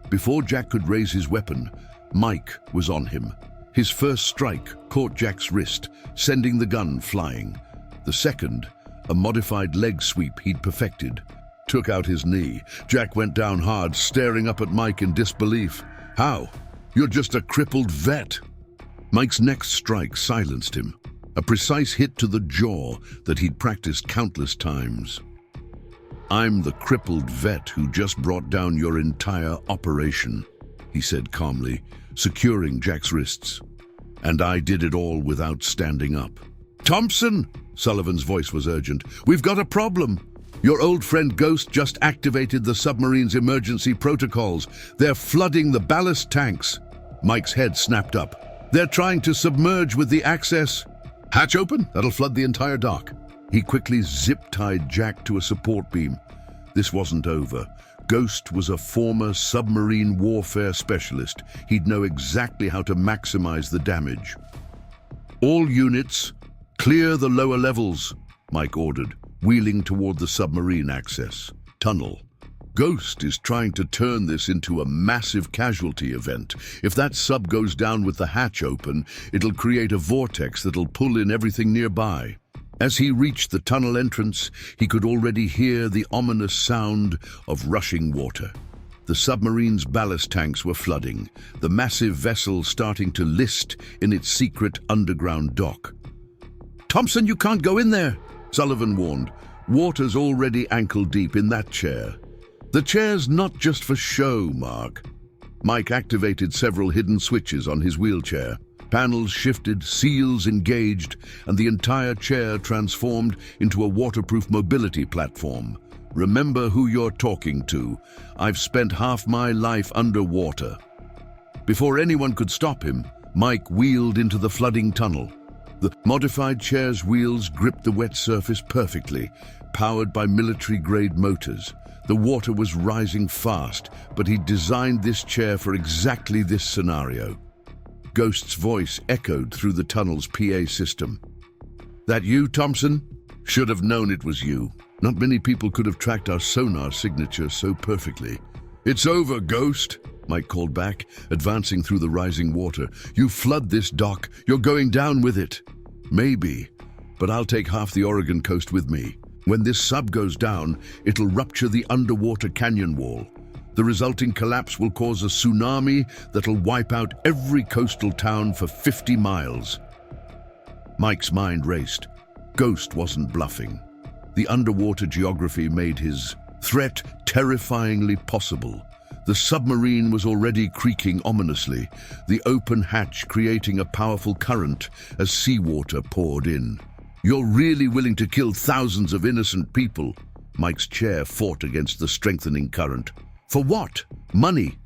Before Jack could raise his weapon, Mike was on him. His first strike caught Jack's wrist, sending the gun flying. The second, a modified leg sweep he'd perfected, took out his knee. Jack went down hard, staring up at Mike in disbelief. "How? You're just a crippled vet." Mike's next strike silenced him, a precise hit to the jaw that he'd practiced countless times. "I'm the crippled vet who just brought down your entire operation," he said calmly, securing Jack's wrists. "And I did it all without standing up." "Thompson!" Sullivan's voice was urgent. "We've got a problem. Your old friend Ghost just activated the submarine's emergency protocols. They're flooding the ballast tanks." Mike's head snapped up. "They're trying to submerge with the access..." "Hatch open? That'll flood the entire dock." He quickly zip-tied Jack to a support beam. This wasn't over. Ghost was a former submarine warfare specialist. He'd know exactly how to maximize the damage. "All units, clear the lower levels," Mike ordered, wheeling toward the submarine access tunnel. Ghost is trying to turn this into a massive casualty event. If that sub goes down with the hatch open, it'll create a vortex that'll pull in everything nearby. As he reached the tunnel entrance, he could already hear the ominous sound of rushing water. The submarine's ballast tanks were flooding, the massive vessel starting to list in its secret underground dock. "Thompson, you can't go in there," Sullivan warned. "Water's already ankle-deep in that chair." "The chair's not just for show, Mark." Mike activated several hidden switches on his wheelchair. Panels shifted, seals engaged, and the entire chair transformed into a waterproof mobility platform. "Remember who you're talking to. I've spent half my life underwater." Before anyone could stop him, Mike wheeled into the flooding tunnel. The modified chair's wheels gripped the wet surface perfectly, powered by military-grade motors. The water was rising fast, but he'd designed this chair for exactly this scenario. Ghost's voice echoed through the tunnel's PA system. "That you, Thompson? Should have known it was you. Not many people could have tracked our sonar signature so perfectly." "It's over, Ghost," Mike called back, advancing through the rising water. "You flood this dock, you're going down with it." "Maybe, but I'll take half the Oregon coast with me. When this sub goes down, it'll rupture the underwater canyon wall. The resulting collapse will cause a tsunami that'll wipe out every coastal town for 50 miles. Mike's mind raced. Ghost wasn't bluffing. The underwater geography made his threat terrifyingly possible. The submarine was already creaking ominously, the open hatch creating a powerful current as seawater poured in. "You're really willing to kill thousands of innocent people?" Mike's chair fought against the strengthening current. "For what? Money?"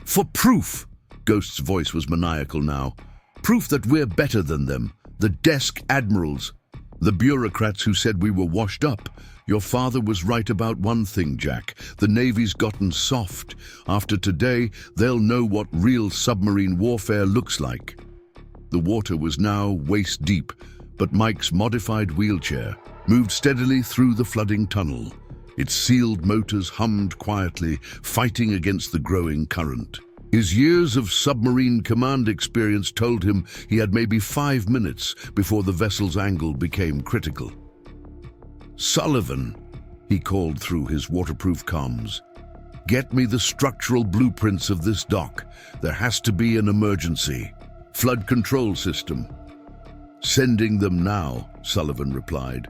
"For proof!" Ghost's voice was maniacal now. "Proof that we're better than them. The desk admirals. The bureaucrats who said we were washed up. Your father was right about one thing, Jack. The Navy's gotten soft. After today, they'll know what real submarine warfare looks like." The water was now waist deep, but Mike's modified wheelchair moved steadily through the flooding tunnel. Its sealed motors hummed quietly, fighting against the growing current. His years of submarine command experience told him he had maybe 5 minutes before the vessel's angle became critical. "Sullivan," he called through his waterproof comms, "get me the structural blueprints of this dock. There has to be an emergency. Flood control system." "Sending them now," Sullivan replied.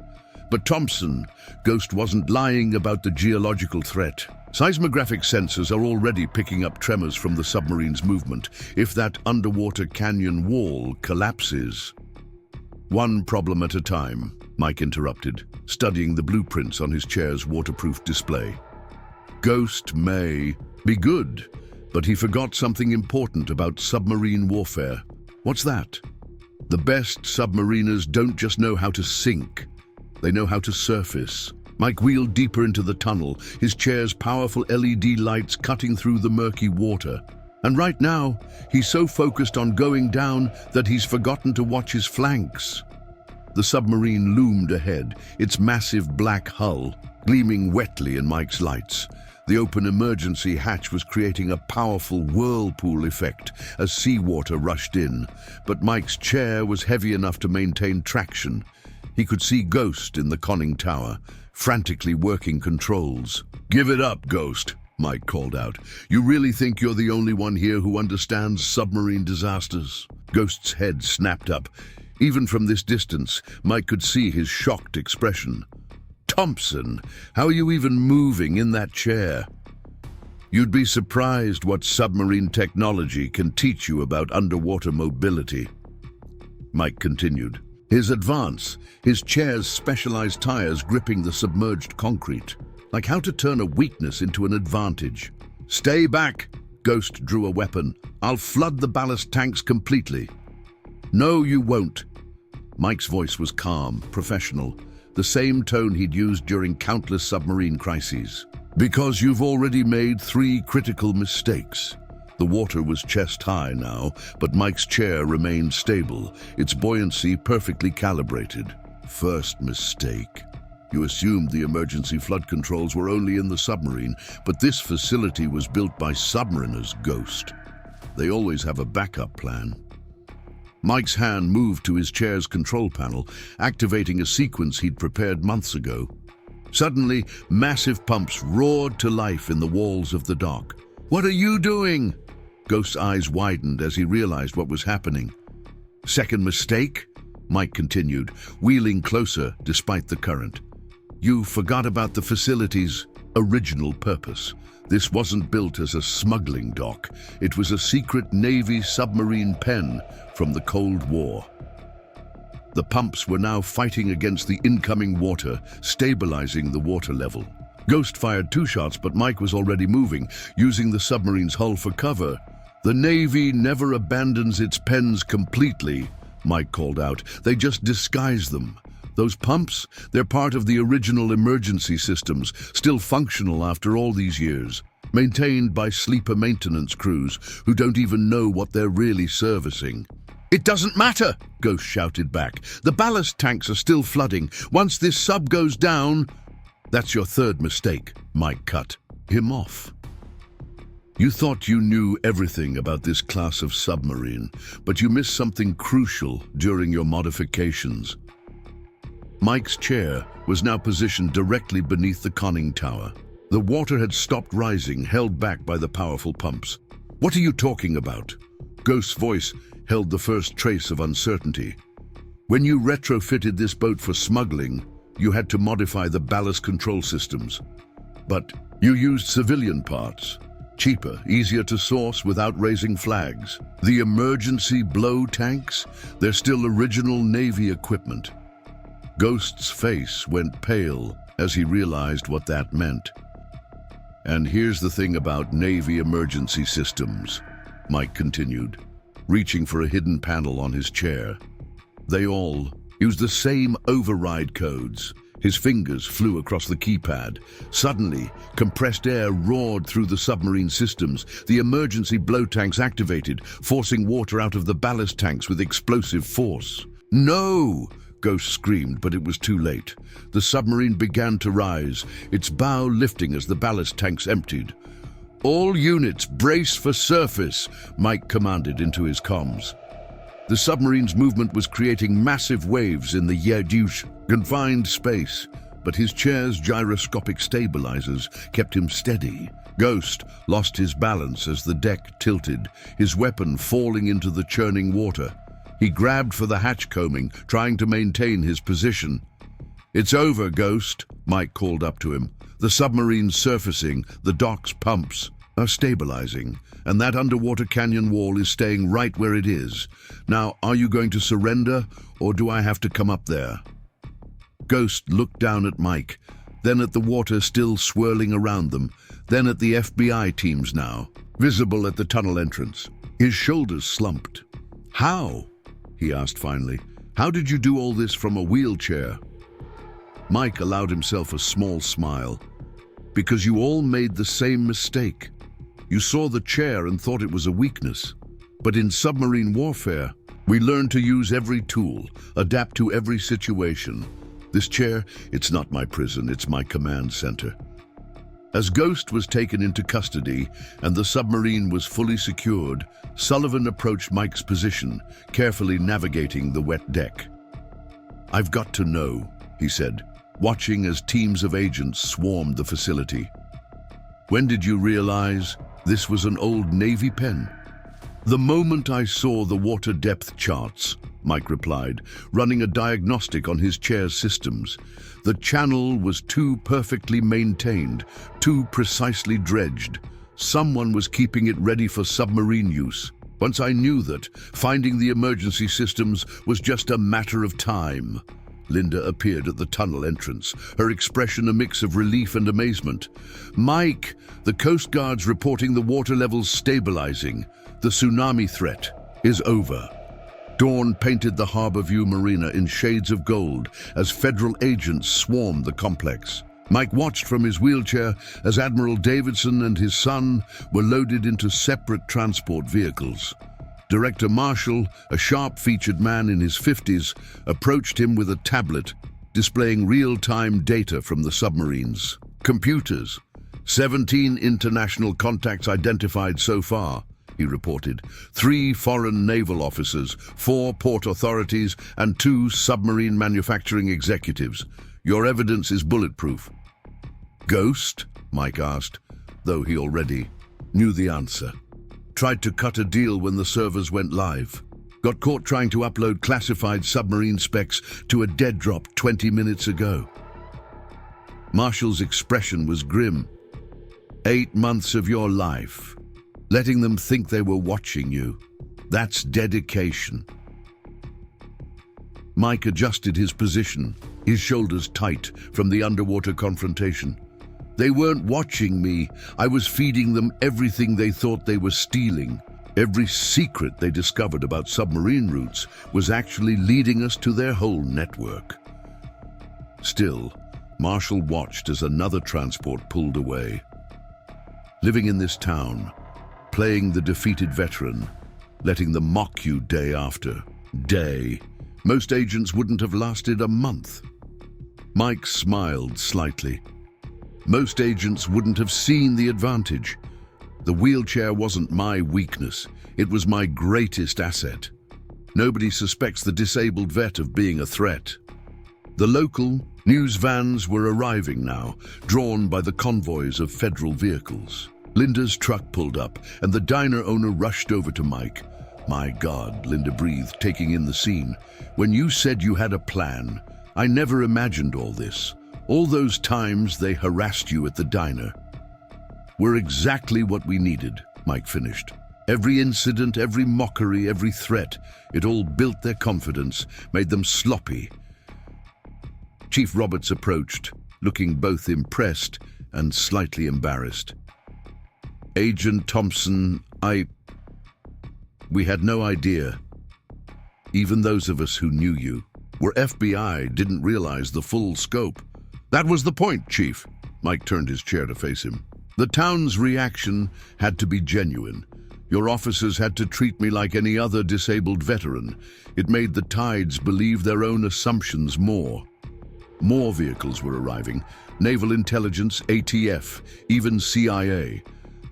But Thompson, Ghost wasn't lying about the geological threat. Seismographic sensors are already picking up tremors from the submarine's movement if that underwater canyon wall collapses. "One problem at a time," Mike interrupted, studying the blueprints on his chair's waterproof display. Ghost may be good, but he forgot something important about submarine warfare. "What's that?" "The best submariners don't just know how to sink. They know how to surface." Mike wheeled deeper into the tunnel, his chair's powerful LED lights cutting through the murky water. And right now, he's so focused on going down that he's forgotten to watch his flanks. The submarine loomed ahead, its massive black hull gleaming wetly in Mike's lights. The open emergency hatch was creating a powerful whirlpool effect as seawater rushed in, but Mike's chair was heavy enough to maintain traction. He could see Ghost in the conning tower, frantically working controls. "Give it up, Ghost," Mike called out. "You really think you're the only one here who understands submarine disasters?" Ghost's head snapped up. Even from this distance, Mike could see his shocked expression. "Thompson, how are you even moving in that chair?" "You'd be surprised what submarine technology can teach you about underwater mobility," Mike continued. His advance, his chair's specialized tires gripping the submerged concrete, like how to turn a weakness into an advantage. "Stay back," Ghost drew a weapon. "I'll flood the ballast tanks completely." "No, you won't." Mike's voice was calm, professional, the same tone he'd used during countless submarine crises. "Because you've already made 3 critical mistakes." The water was chest high now, but Mike's chair remained stable, its buoyancy perfectly calibrated. First mistake. You assumed the emergency flood controls were only in the submarine, but this facility was built by submariners, Ghost. They always have a backup plan. Mike's hand moved to his chair's control panel, activating a sequence he'd prepared months ago. Suddenly, massive pumps roared to life in the walls of the dock. "What are you doing?" Ghost's eyes widened as he realized what was happening. "Second mistake?" Mike continued, wheeling closer despite the current. "You forgot about the facility's original purpose. This wasn't built as a smuggling dock. It was a secret Navy submarine pen from the Cold War." The pumps were now fighting against the incoming water, stabilizing the water level. Ghost fired 2 shots, but Mike was already moving, using the submarine's hull for cover. "The Navy never abandons its pens completely," Mike called out. "They just disguise them. Those pumps, they're part of the original emergency systems, still functional after all these years, maintained by sleeper maintenance crews who don't even know what they're really servicing." "It doesn't matter," Ghost shouted back. "The ballast tanks are still flooding. Once this sub goes down—" "That's your third mistake," Mike cut him off. "You thought you knew everything about this class of submarine, but you missed something crucial during your modifications." Mike's chair was now positioned directly beneath the conning tower. The water had stopped rising, held back by the powerful pumps. "What are you talking about?" Ghost's voice held the first trace of uncertainty. "When you retrofitted this boat for smuggling, you had to modify the ballast control systems. But you used civilian parts. Cheaper, easier to source without raising flags. The emergency blow tanks, they're still original Navy equipment." Ghost's face went pale as he realized what that meant. "And here's the thing about Navy emergency systems," Mike continued, reaching for a hidden panel on his chair. "They all use the same override codes." His fingers flew across the keypad. Suddenly, compressed air roared through the submarine systems. The emergency blow tanks activated, forcing water out of the ballast tanks with explosive force. "No!" Ghost screamed, but it was too late. The submarine began to rise, its bow lifting as the ballast tanks emptied. "All units, brace for surface," Mike commanded into his comms. The submarine's movement was creating massive waves in the Yadouche confined space, but his chair's gyroscopic stabilizers kept him steady. Ghost lost his balance as the deck tilted, his weapon falling into the churning water. He grabbed for the hatch combing, trying to maintain his position. "It's over, Ghost," Mike called up to him. "The submarine's surfacing, the dock's pumps are stabilizing, and that underwater canyon wall is staying right where it is. Now, are you going to surrender, or do I have to come up there?" Ghost looked down at Mike, then at the water still swirling around them, then at the FBI teams now, visible at the tunnel entrance. His shoulders slumped. "How?" he asked finally. "How did you do all this from a wheelchair?" Mike allowed himself a small smile. "Because you all made the same mistake. You saw the chair and thought it was a weakness. But in submarine warfare, we learn to use every tool, adapt to every situation. This chair, it's not my prison, it's my command center." As Ghost was taken into custody and the submarine was fully secured, Sullivan approached Mike's position, carefully navigating the wet deck. "I've got to know," he said, watching as teams of agents swarmed the facility. "When did you realize this was an old Navy pen?" "The moment I saw the water depth charts," Mike replied, running a diagnostic on his chair's systems. "The channel was too perfectly maintained, too precisely dredged. Someone was keeping it ready for submarine use. Once I knew that, finding the emergency systems was just a matter of time." Linda appeared at the tunnel entrance, her expression a mix of relief and amazement. "Mike, the Coast Guard's reporting the water levels stabilizing. The tsunami threat is over." Dawn painted the Harbor View Marina in shades of gold as federal agents swarmed the complex. Mike watched from his wheelchair as Admiral Davidson and his son were loaded into separate transport vehicles. Director Marshall, a sharp-featured man in his 50s, approached him with a tablet displaying real-time data from the submarines. Computers. 17 international contacts identified so far, he reported. 3 foreign naval officers, 4 port authorities, and 2 submarine manufacturing executives. Your evidence is bulletproof. Ghost? Mike asked, though he already knew the answer. Tried to cut a deal when the servers went live. Got caught trying to upload classified submarine specs to a dead drop 20 minutes ago. Marshall's expression was grim. 8 months of your life. Letting them think they were watching you. That's dedication. Mike adjusted his position, his shoulders tight from the underwater confrontation. They weren't watching me. I was feeding them everything they thought they were stealing. Every secret they discovered about submarine routes was actually leading us to their whole network. Still, Marshall watched as another transport pulled away. Living in this town, playing the defeated veteran, letting them mock you day after day. Most agents wouldn't have lasted a month. Mike smiled slightly. Most agents wouldn't have seen the advantage. The wheelchair wasn't my weakness, it was my greatest asset. Nobody suspects the disabled vet of being a threat. The local news vans were arriving now, drawn by the convoys of federal vehicles. Linda's truck pulled up, and the diner owner rushed over to Mike. My God, Linda breathed, taking in the scene. When you said you had a plan, I never imagined all this. All those times they harassed you at the diner were exactly what we needed, Mike finished. Every incident, every mockery, every threat, it all built their confidence, made them sloppy. Chief Roberts approached, looking both impressed and slightly embarrassed. Agent Thompson, we had no idea. Even those of us who knew you were FBI didn't realize the full scope. That was the point, Chief. Mike turned his chair to face him. The town's reaction had to be genuine. Your officers had to treat me like any other disabled veteran. It made the Tides believe their own assumptions more. More vehicles were arriving. Naval Intelligence, ATF, even CIA.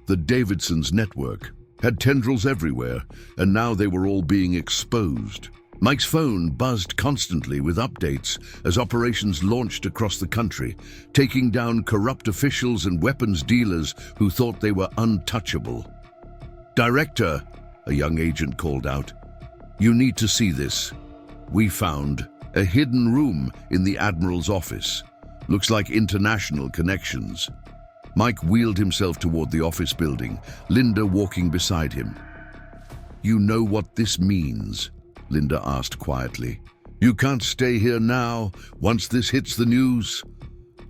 The Davidson's network had tendrils everywhere, and now they were all being exposed. Mike's phone buzzed constantly with updates as operations launched across the country, taking down corrupt officials and weapons dealers who thought they were untouchable. Director, a young agent called out, you need to see this. We found a hidden room in the Admiral's office. Looks like international connections. Mike wheeled himself toward the office building, Linda walking beside him. You know what this means? Linda asked quietly. You can't stay here now, once this hits the news.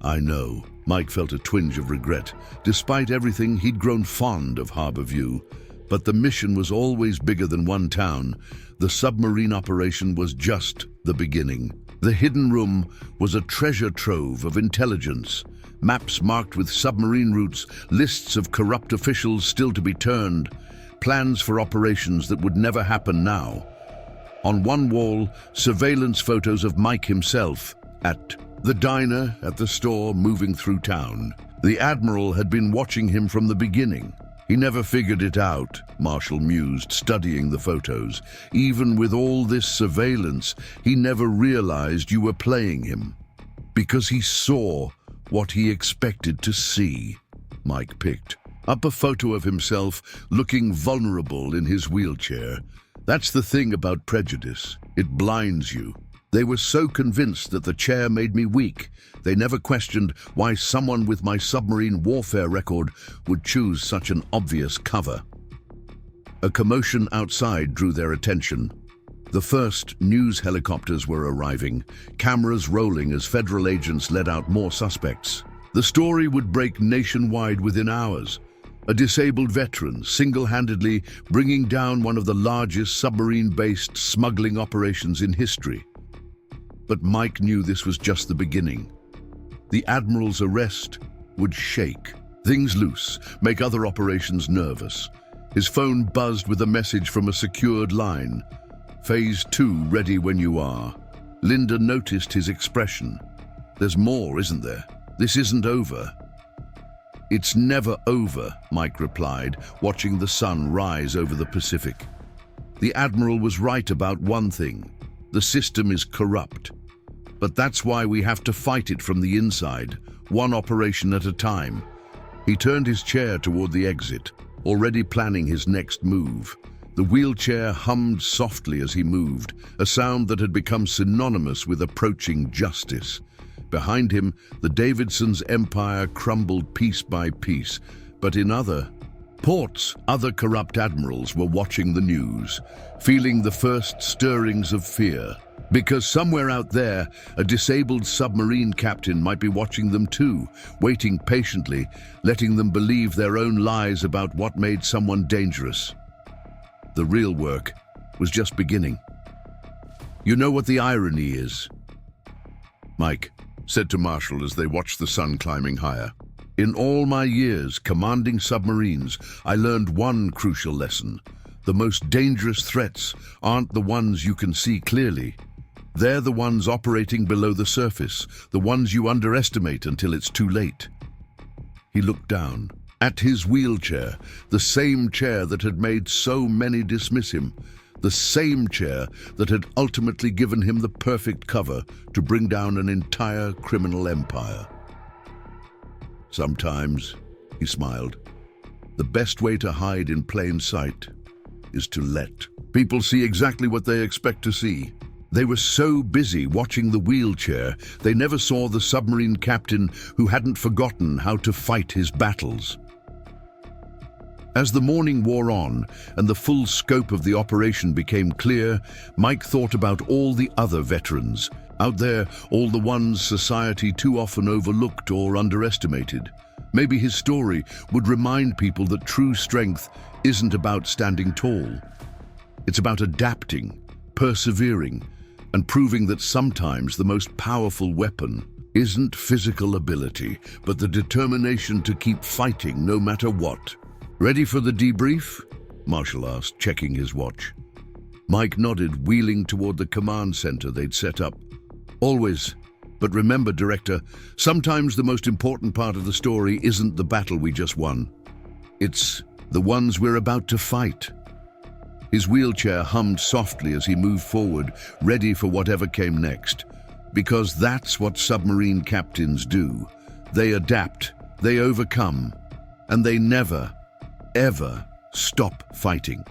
I know. Mike felt a twinge of regret. Despite everything, he'd grown fond of Harborview. But the mission was always bigger than one town. The submarine operation was just the beginning. The hidden room was a treasure trove of intelligence. Maps marked with submarine routes, lists of corrupt officials still to be turned, plans for operations that would never happen now. On one wall, surveillance photos of Mike himself at the diner, at the store, moving through town. The Admiral had been watching him from the beginning. He never figured it out, Marshall mused, studying the photos. Even with all this surveillance, he never realized you were playing him. Because he saw what he expected to see. Mike picked up a photo of himself looking vulnerable in his wheelchair. That's the thing about prejudice. It blinds you. They were so convinced that the chair made me weak. They never questioned why someone with my submarine warfare record would choose such an obvious cover. A commotion outside drew their attention. The first news helicopters were arriving, cameras rolling as federal agents led out more suspects. The story would break nationwide within hours. A disabled veteran single-handedly bringing down one of the largest submarine-based smuggling operations in history. But Mike knew this was just the beginning. The Admiral's arrest would shake things loose, make other operations nervous. His phone buzzed with a message from a secured line. Phase 2 ready when you are. Linda noticed his expression. There's more, isn't there? This isn't over. It's never over, Mike replied, watching the sun rise over the Pacific. The Admiral was right about one thing. The system is corrupt. But that's why we have to fight it from the inside, one operation at a time. He turned his chair toward the exit, already planning his next move. The wheelchair hummed softly as he moved, a sound that had become synonymous with approaching justice. Behind him, the Davidson's empire crumbled piece by piece, but in other ports, other corrupt admirals were watching the news, feeling the first stirrings of fear. Because somewhere out there, a disabled submarine captain might be watching them too, waiting patiently, letting them believe their own lies about what made someone dangerous. The real work was just beginning. You know what the irony is? Mike said to Marshall as they watched the sun climbing higher. In all my years commanding submarines, I learned one crucial lesson. The most dangerous threats aren't the ones you can see clearly. They're the ones operating below the surface, the ones you underestimate until it's too late. He looked down at his wheelchair, the same chair that had made so many dismiss him, the same chair that had ultimately given him the perfect cover to bring down an entire criminal empire. Sometimes, he smiled, the best way to hide in plain sight is to let people see exactly what they expect to see. They were so busy watching the wheelchair, they never saw the submarine captain who hadn't forgotten how to fight his battles. As the morning wore on and the full scope of the operation became clear, Mike thought about all the other veterans out there, all the ones society too often overlooked or underestimated. Maybe his story would remind people that true strength isn't about standing tall. It's about adapting, persevering, and proving that sometimes the most powerful weapon isn't physical ability, but the determination to keep fighting no matter what. Ready for the debrief? Marshall asked, checking his watch. Mike nodded, wheeling toward the command center they'd set up. Always. But remember, Director, sometimes the most important part of the story isn't the battle we just won. It's the ones we're about to fight. His wheelchair hummed softly as he moved forward, ready for whatever came next. Because that's what submarine captains do. They adapt, they overcome, and they never, ever stop fighting.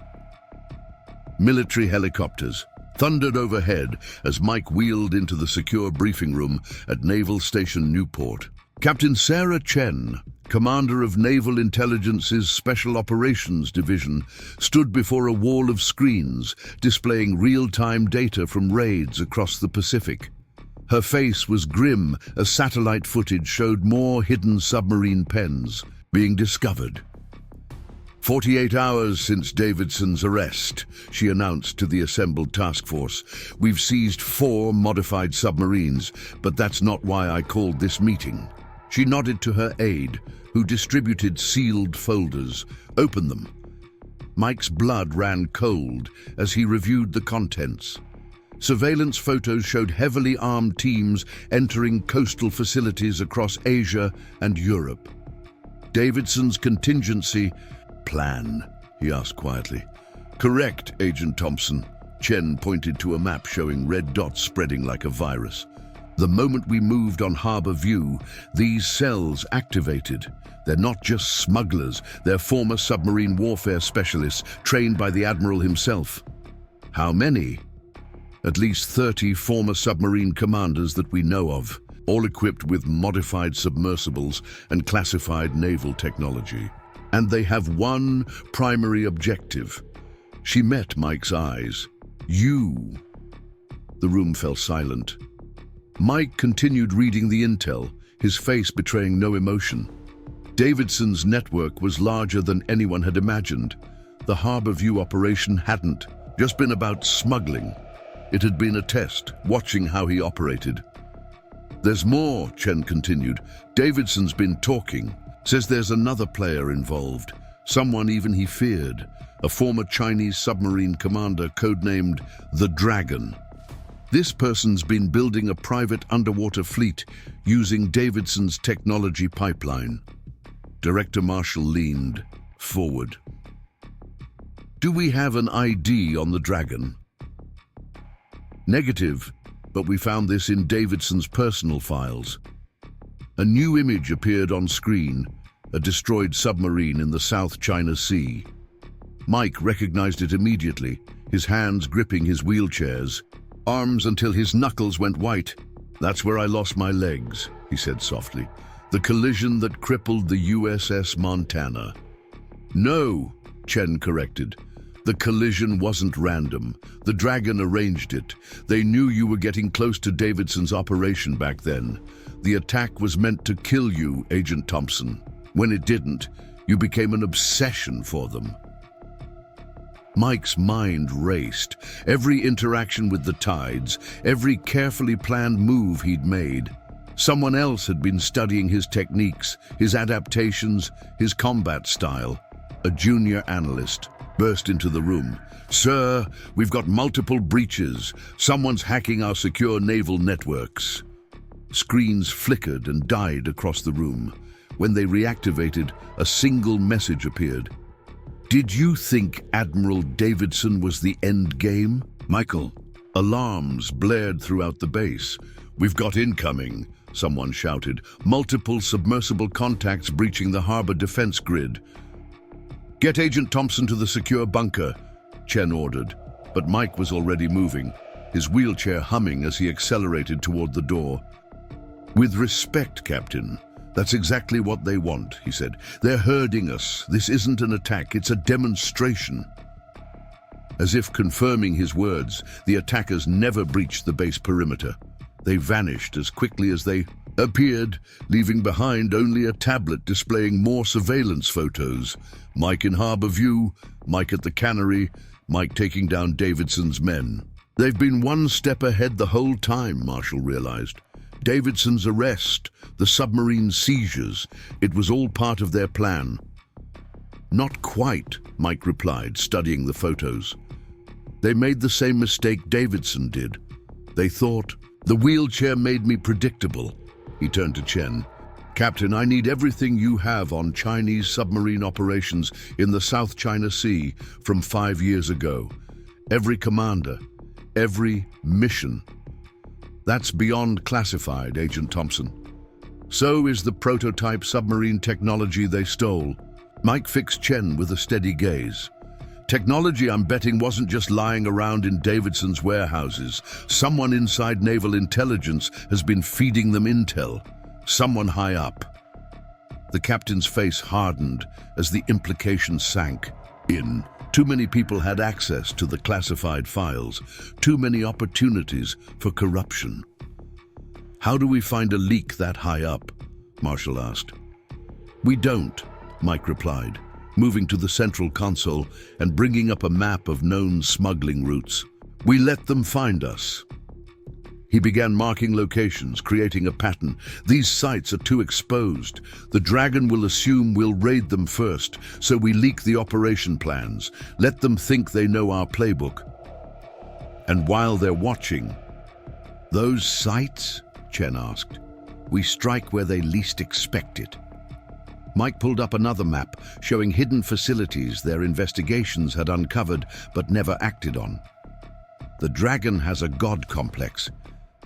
Military helicopters thundered overhead as Mike wheeled into the secure briefing room at Naval Station Newport. Captain Sarah Chen, commander of Naval Intelligence's Special Operations Division, stood before a wall of screens displaying real-time data from raids across the Pacific. Her face was grim as satellite footage showed more hidden submarine pens being discovered. 48 hours since Davidson's arrest, she announced to the assembled task force. We've seized 4 modified submarines, but that's not why I called this meeting. She nodded to her aide, who distributed sealed folders. Open them. Mike's blood ran cold as he reviewed the contents. Surveillance photos showed heavily armed teams entering coastal facilities across Asia and Europe. Davidson's contingency plan, he asked quietly. Correct, Agent Thompson. Chen pointed to a map showing red dots spreading like a virus. The moment we moved on Harbor View, these cells activated. They're not just smugglers, they're former submarine warfare specialists trained by the Admiral himself. How many? At least 30 former submarine commanders that we know of, all equipped with modified submersibles and classified naval technology. And they have one primary objective. She met Mike's eyes. You. The room fell silent. Mike continued reading the intel, his face betraying no emotion. Davidson's network was larger than anyone had imagined. The Harbor View operation hadn't just been about smuggling. It had been a test, watching how he operated. There's more, Chen continued. Davidson's been talking. Says there's another player involved. Someone even he feared, a former Chinese submarine commander codenamed the Dragon. This person's been building a private underwater fleet using Davidson's technology pipeline. Director Marshall leaned forward. Do we have an ID on the Dragon? Negative, but we found this in Davidson's personal files. A new image appeared on screen, a destroyed submarine in the South China Sea. Mike recognized it immediately, his hands gripping his wheelchairs, arms until his knuckles went white. That's where I lost my legs, he said softly. The collision that crippled the USS Montana. No, Chen corrected. The collision wasn't random. The Dragon arranged it. They knew you were getting close to Davidson's operation back then. The attack was meant to kill you, Agent Thompson. When it didn't, you became an obsession for them. Mike's mind raced. Every interaction with the tides, every carefully planned move he'd made. Someone else had been studying his techniques, his adaptations, his combat style. A junior analyst burst into the room. Sir, we've got multiple breaches. Someone's hacking our secure naval networks. Screens flickered and died across the room. When they reactivated, a single message appeared. Did you think Admiral Davidson was the end game? Michael, alarms blared throughout the base. We've got incoming, someone shouted. Multiple submersible contacts breaching the harbor defense grid. Get Agent Thompson to the secure bunker, Chen ordered. But Mike was already moving, his wheelchair humming as he accelerated toward the door. With respect, Captain. That's exactly what they want, he said. They're herding us. This isn't an attack, it's a demonstration. As if confirming his words, the attackers never breached the base perimeter. They vanished as quickly as they appeared, leaving behind only a tablet displaying more surveillance photos. Mike in harbor view, Mike at the cannery, Mike taking down Davidson's men. They've been one step ahead the whole time, Marshall realized. Davidson's arrest, the submarine seizures, it was all part of their plan. Not quite, Mike replied, studying the photos. They made the same mistake Davidson did. They thought, the wheelchair made me predictable. He turned to Chen. Captain, I need everything you have on Chinese submarine operations in the South China Sea from 5 years ago. Every commander, every mission. That's beyond classified, Agent Thompson. So is the prototype submarine technology they stole. Mike fixed Chen with a steady gaze. Technology, I'm betting, wasn't just lying around in Davidson's warehouses. Someone inside naval intelligence has been feeding them intel. Someone high up. The captain's face hardened as the implication sank in. Too many people had access to the classified files, too many opportunities for corruption. How do we find a leak that high up? Marshall asked. We don't, Mike replied, moving to the central console and bringing up a map of known smuggling routes. We let them find us. He began marking locations, creating a pattern. These sites are too exposed. The Dragon will assume we'll raid them first, so we leak the operation plans. Let them think they know our playbook. And while they're watching, those sites? Chen asked. We strike where they least expect it. Mike pulled up another map, showing hidden facilities their investigations had uncovered but never acted on. The Dragon has a god complex.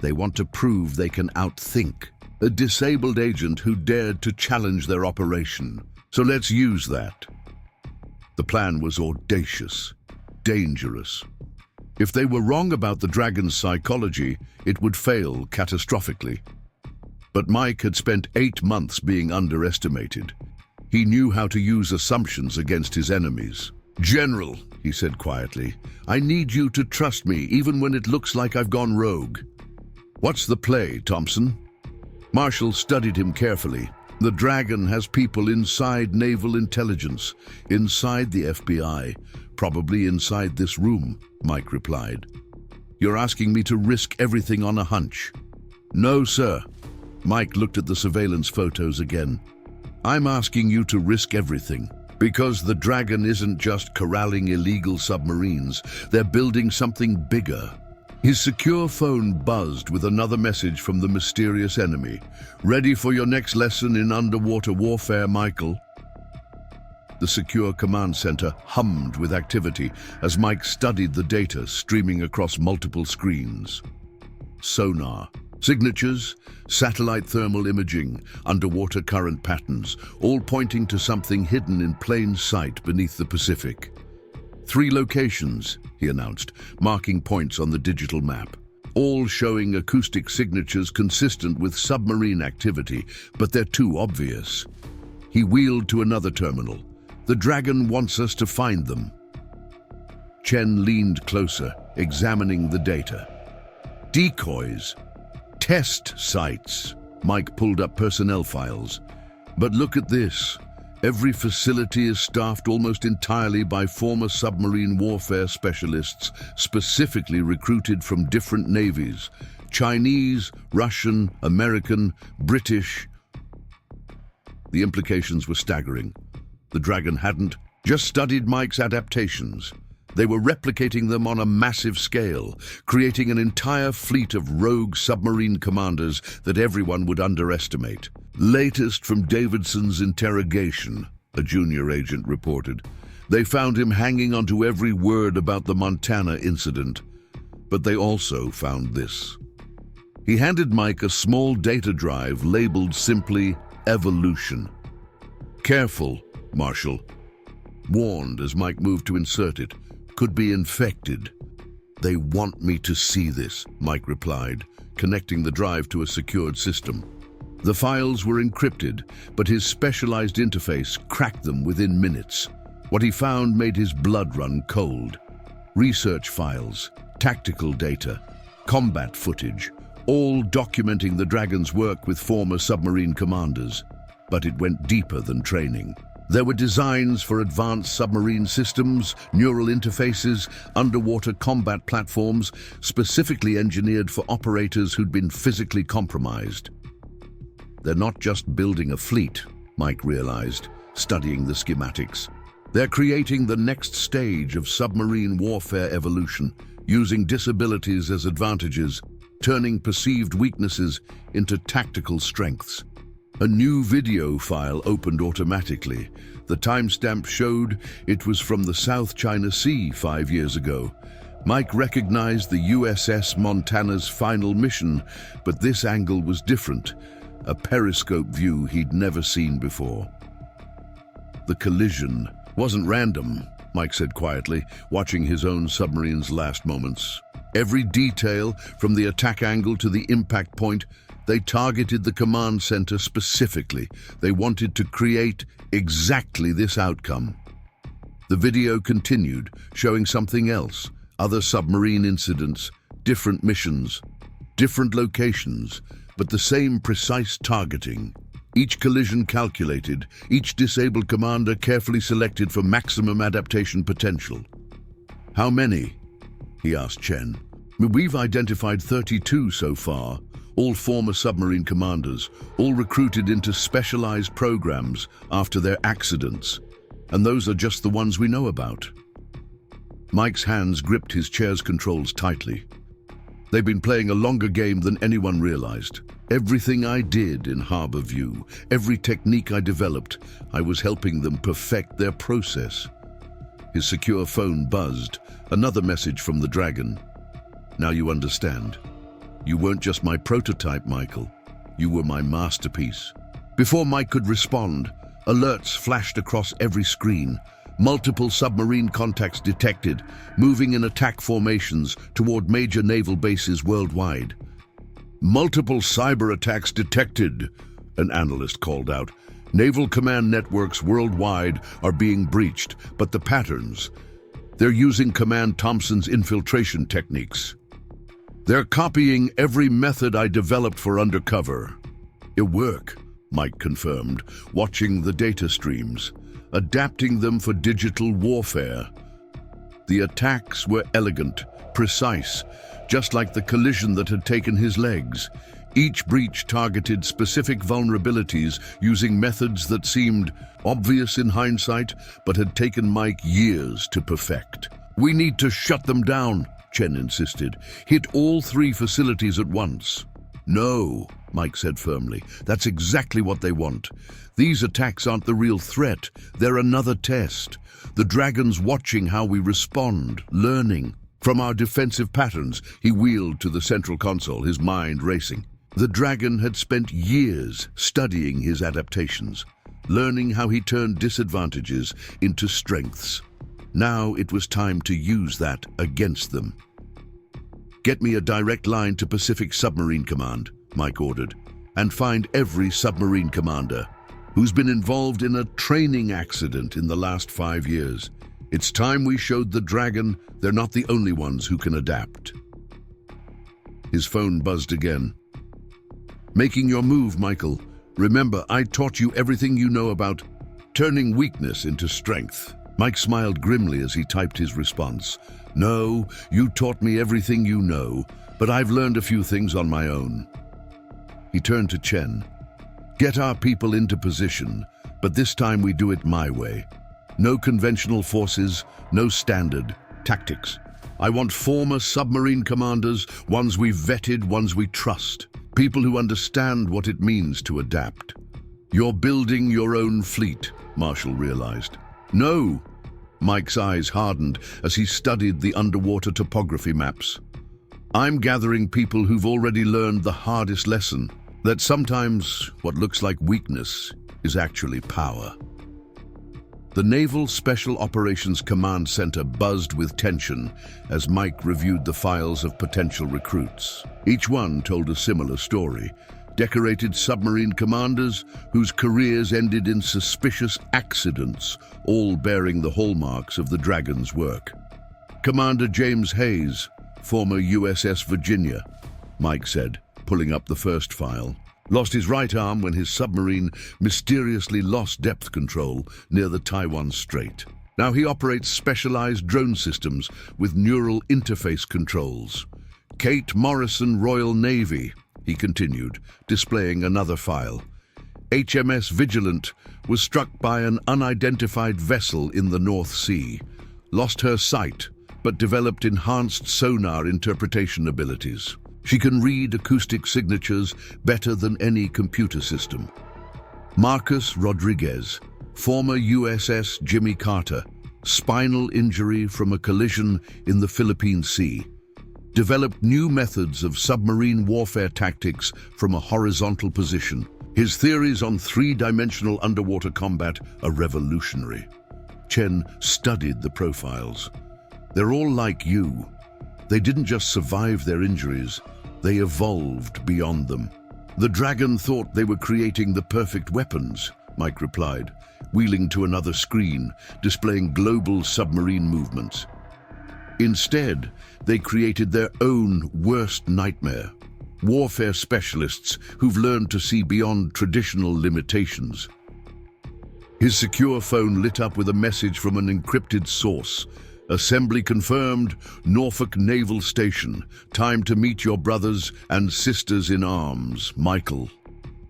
They want to prove they can outthink a disabled agent who dared to challenge their operation. So let's use that. The plan was audacious, dangerous. If they were wrong about the Dragon's psychology, it would fail catastrophically. But Mike had spent 8 months being underestimated. He knew how to use assumptions against his enemies. General, he said quietly, I need you to trust me even when it looks like I've gone rogue. What's the play, Thompson? Marshall studied him carefully. The Dragon has people inside naval intelligence, inside the FBI, probably inside this room, Mike replied. You're asking me to risk everything on a hunch? No, sir. Mike looked at the surveillance photos again. I'm asking you to risk everything. Because the Dragon isn't just corralling illegal submarines, they're building something bigger. His secure phone buzzed with another message from the mysterious enemy. "Ready for your next lesson in underwater warfare, Michael?" The secure command center hummed with activity as Mike studied the data streaming across multiple screens. Sonar, signatures, satellite thermal imaging, underwater current patterns, all pointing to something hidden in plain sight beneath the Pacific. 3 locations, he announced, marking points on the digital map, all showing acoustic signatures consistent with submarine activity, but they're too obvious. He wheeled to another terminal. "The Dragon wants us to find them." Chen leaned closer, examining the data. "Decoys, test sites." Mike pulled up personnel files. "But look at this. Every facility is staffed almost entirely by former submarine warfare specialists, specifically recruited from different navies. Chinese, Russian, American, British." The implications were staggering. The Dragon hadn't just studied Mike's adaptations. They were replicating them on a massive scale, creating an entire fleet of rogue submarine commanders that everyone would underestimate. "Latest from Davidson's interrogation," a junior agent reported. "They found him hanging onto every word about the Montana incident. But they also found this." He handed Mike a small data drive labeled simply "Evolution." "Careful, Marshal," warned as Mike moved to insert it. "Could be infected." "They want me to see this," Mike replied, connecting the drive to a secured system. The files were encrypted, but his specialized interface cracked them within minutes. What he found made his blood run cold. Research files, tactical data, combat footage, all documenting the Dragon's work with former submarine commanders. But it went deeper than training. There were designs for advanced submarine systems, neural interfaces, underwater combat platforms, specifically engineered for operators who'd been physically compromised. "They're not just building a fleet," Mike realized, studying the schematics. "They're creating the next stage of submarine warfare evolution, using disabilities as advantages, turning perceived weaknesses into tactical strengths." A new video file opened automatically. The timestamp showed it was from the South China Sea 5 years ago. Mike recognized the USS Montana's final mission, but this angle was different, a periscope view he'd never seen before. "The collision wasn't random," Mike said quietly, watching his own submarine's last moments. "Every detail, from the attack angle to the impact point, they targeted the command center specifically. They wanted to create exactly this outcome." The video continued, showing something else, other submarine incidents, different missions, different locations, but the same precise targeting. Each collision calculated, each disabled commander carefully selected for maximum adaptation potential. "How many?" he asked Chen. "We've identified 32 so far. All former submarine commanders, all recruited into specialized programs after their accidents. And those are just the ones we know about." Mike's hands gripped his chair's controls tightly. "They've been playing a longer game than anyone realized. Everything I did in Harbor View, every technique I developed, I was helping them perfect their process." His secure phone buzzed, another message from the Dragon. "Now you understand. You weren't just my prototype, Michael. You were my masterpiece." Before Mike could respond, alerts flashed across every screen. Multiple submarine contacts detected, moving in attack formations toward major naval bases worldwide. "Multiple cyber attacks detected," an analyst called out. "Naval command networks worldwide are being breached, but the patterns, they're using Command Thompson's infiltration techniques. They're copying every method I developed for undercover." "It work," Mike confirmed, watching the data streams, adapting them for digital warfare. The attacks were elegant, precise, just like the collision that had taken his legs. Each breach targeted specific vulnerabilities using methods that seemed obvious in hindsight, but had taken Mike years to perfect. "We need to shut them down," Chen insisted. "Hit all 3 facilities at once." "No," Mike said firmly. "That's exactly what they want. These attacks aren't the real threat. They're another test. The Dragon's watching how we respond, learning. From our defensive patterns." He wheeled to the central console, his mind racing. The Dragon had spent years studying his adaptations, learning how he turned disadvantages into strengths. Now it was time to use that against them. "Get me a direct line to Pacific Submarine Command," Mike ordered, "and find every submarine commander who's been involved in a training accident in the last 5 years. It's time we showed the Dragon they're not the only ones who can adapt." His phone buzzed again. "Making your move, Michael. Remember, I taught you everything you know about turning weakness into strength." Mike smiled grimly as he typed his response. "No, you taught me everything you know, but I've learned a few things on my own." He turned to Chen. "Get our people into position, but this time we do it my way. No conventional forces, no standard tactics. I want former submarine commanders, ones we've vetted, ones we trust. People who understand what it means to adapt." "You're building your own fleet," Marshall realized. "No." Mike's eyes hardened as he studied the underwater topography maps. "I'm gathering people who've already learned the hardest lesson, that sometimes what looks like weakness is actually power." The Naval Special Operations Command Center buzzed with tension as Mike reviewed the files of potential recruits. Each one told a similar story. Decorated submarine commanders whose careers ended in suspicious accidents, all bearing the hallmarks of the Dragon's work. "Commander James Hayes, former USS Virginia," Mike said, pulling up the first file. "Lost his right arm when his submarine mysteriously lost depth control near the Taiwan Strait. Now he operates specialized drone systems with neural interface controls." "Kate Morrison, Royal Navy," he continued, displaying another file. "HMS Vigilant was struck by an unidentified vessel in the North Sea. Lost her sight, but developed enhanced sonar interpretation abilities. She can read acoustic signatures better than any computer system." "Marcus Rodriguez, former USS Jimmy Carter, spinal injury from a collision in the Philippine Sea. Developed new methods of submarine warfare tactics from a horizontal position. His theories on 3-dimensional underwater combat are revolutionary." Chen studied the profiles. "They're all like you. They didn't just survive their injuries, they evolved beyond them." "The Dragon thought they were creating the perfect weapons," Mike replied, wheeling to another screen, displaying global submarine movements. "Instead, they created their own worst nightmare. Warfare specialists who've learned to see beyond traditional limitations." His secure phone lit up with a message from an encrypted source. "Assembly confirmed, Norfolk Naval Station. Time to meet your brothers and sisters in arms, Michael."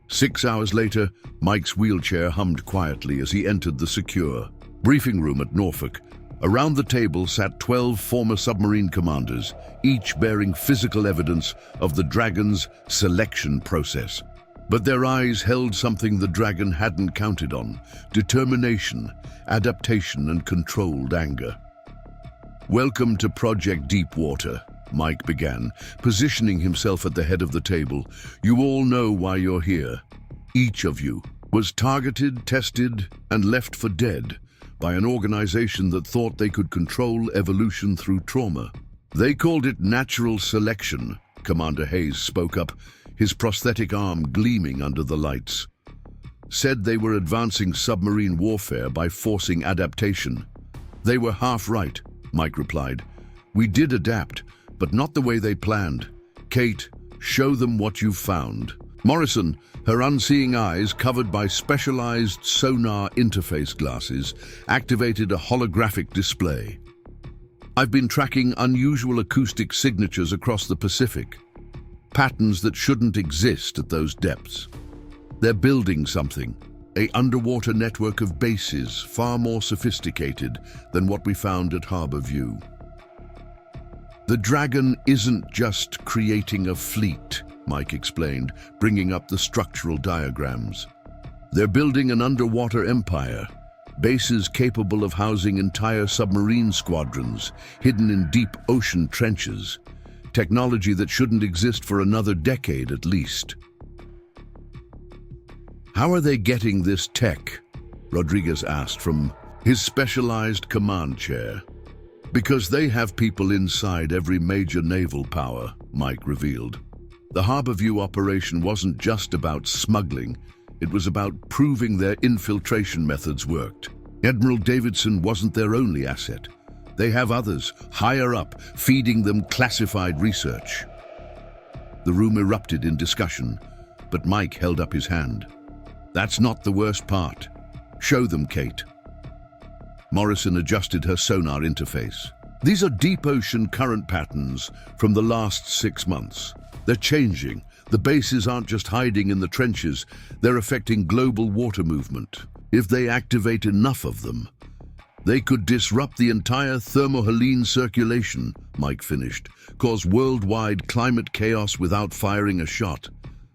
6 hours later, Mike's wheelchair hummed quietly as he entered the secure briefing room at Norfolk. Around the table sat 12 former submarine commanders, each bearing physical evidence of the Dragon's selection process. But their eyes held something the Dragon hadn't counted on: determination, adaptation, and controlled anger. "Welcome to Project Deepwater," Mike began, positioning himself at the head of the table. "You all know why you're here. Each of you was targeted, tested, and left for dead by an organization that thought they could control evolution through trauma. They called it natural selection," Commander Hayes spoke up, his prosthetic arm gleaming under the lights. "Said they were advancing submarine warfare by forcing adaptation. They were half right," Mike replied. "We did adapt, but not the way they planned. Kate, show them what you've found." Morrison, her unseeing eyes covered by specialized sonar interface glasses, activated a holographic display. "I've been tracking unusual acoustic signatures across the Pacific. patterns that shouldn't exist at those depths. They're building something, an underwater network of bases far more sophisticated than what we found at Harbor View. The Dragon isn't just creating a fleet, Mike explained, bringing up the structural diagrams. They're building an underwater empire, bases capable of housing entire submarine squadrons hidden in deep ocean trenches, technology that shouldn't exist for another decade at least. How are they getting this tech? Rodriguez asked from his specialized command chair. Because they have people inside every major naval power, Mike revealed. The Harbor View operation wasn't just about smuggling, it was about proving their infiltration methods worked. Admiral Davidson wasn't their only asset. They have others, higher up, feeding them classified research. The room erupted in discussion, but Mike held up his hand. That's not the worst part. Show them, Kate. Morrison adjusted her sonar interface. These are deep ocean current patterns from the last 6 months. They're changing. The bases aren't just hiding in the trenches, they're affecting global water movement. If they activate enough of them, they could disrupt the entire thermohaline circulation, Mike finished, cause worldwide climate chaos without firing a shot.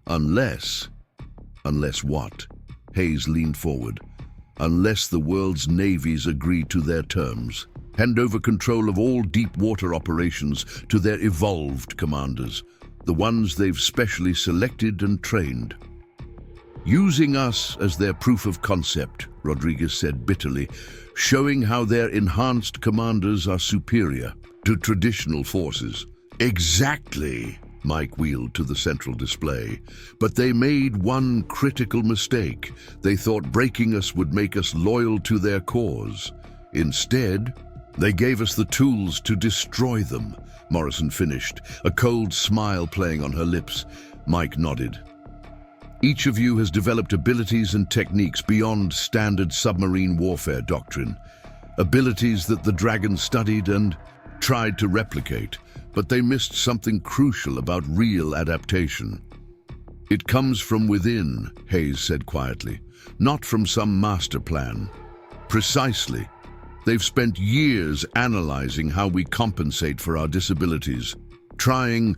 Unless what? Hayes leaned forward. Unless the world's navies agree to their terms, hand over control of all deep water operations to their evolved commanders, the ones they've specially selected and trained. Using us as their proof of concept, Rodriguez said bitterly, showing how their enhanced commanders are superior to traditional forces. Exactly, Mike wheeled to the central display. But they made one critical mistake. They thought breaking us would make us loyal to their cause. Instead, they gave us the tools to destroy them, Morrison finished, a cold smile playing on her lips. Mike nodded. Each of you has developed abilities and techniques beyond standard submarine warfare doctrine. Abilities that the Dragon studied and tried to replicate, but they missed something crucial about real adaptation. It comes from within, Hayes said quietly, not from some master plan. Precisely. They've spent years analyzing how we compensate for our disabilities, trying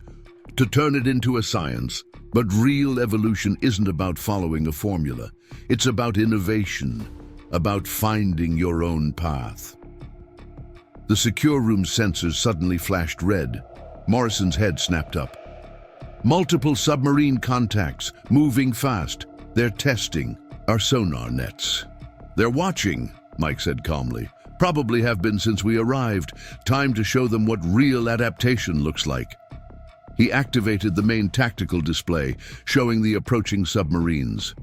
to turn it into a science. But real evolution isn't about following a formula. It's about innovation, about finding your own path. The secure room sensors suddenly flashed red. Morrison's head snapped up. Multiple submarine contacts, moving fast. They're testing our sonar nets. They're watching, Mike said calmly. Probably have been since we arrived. Time to show them what real adaptation looks like. He activated the main tactical display, showing the approaching submarines.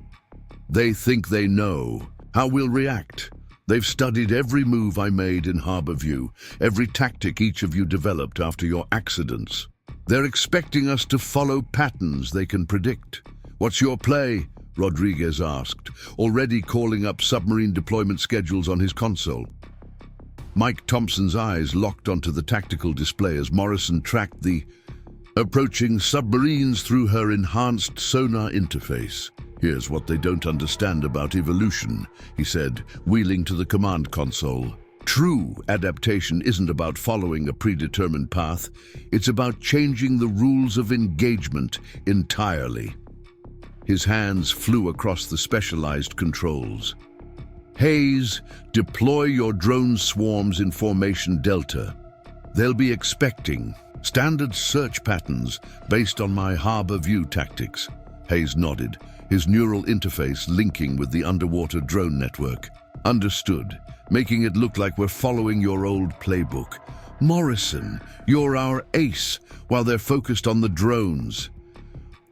They think they know how we'll react. They've studied every move I made in Harbor View, every tactic each of you developed after your accidents. They're expecting us to follow patterns they can predict. What's your play? Rodriguez asked, already calling up submarine deployment schedules on his console. Mike Thompson's eyes locked onto the tactical display as Morrison tracked the approaching submarines through her enhanced sonar interface. Here's what they don't understand about evolution, he said, wheeling to the command console. True adaptation isn't about following a predetermined path. It's about changing the rules of engagement entirely. His hands flew across the specialized controls. Hayes, deploy your drone swarms in formation Delta. They'll be expecting standard search patterns based on my Harbor View tactics. Hayes nodded, his neural interface linking with the underwater drone network. Understood, making it look like we're following your old playbook. Morrison, you're our ace, while they're focused on the drones.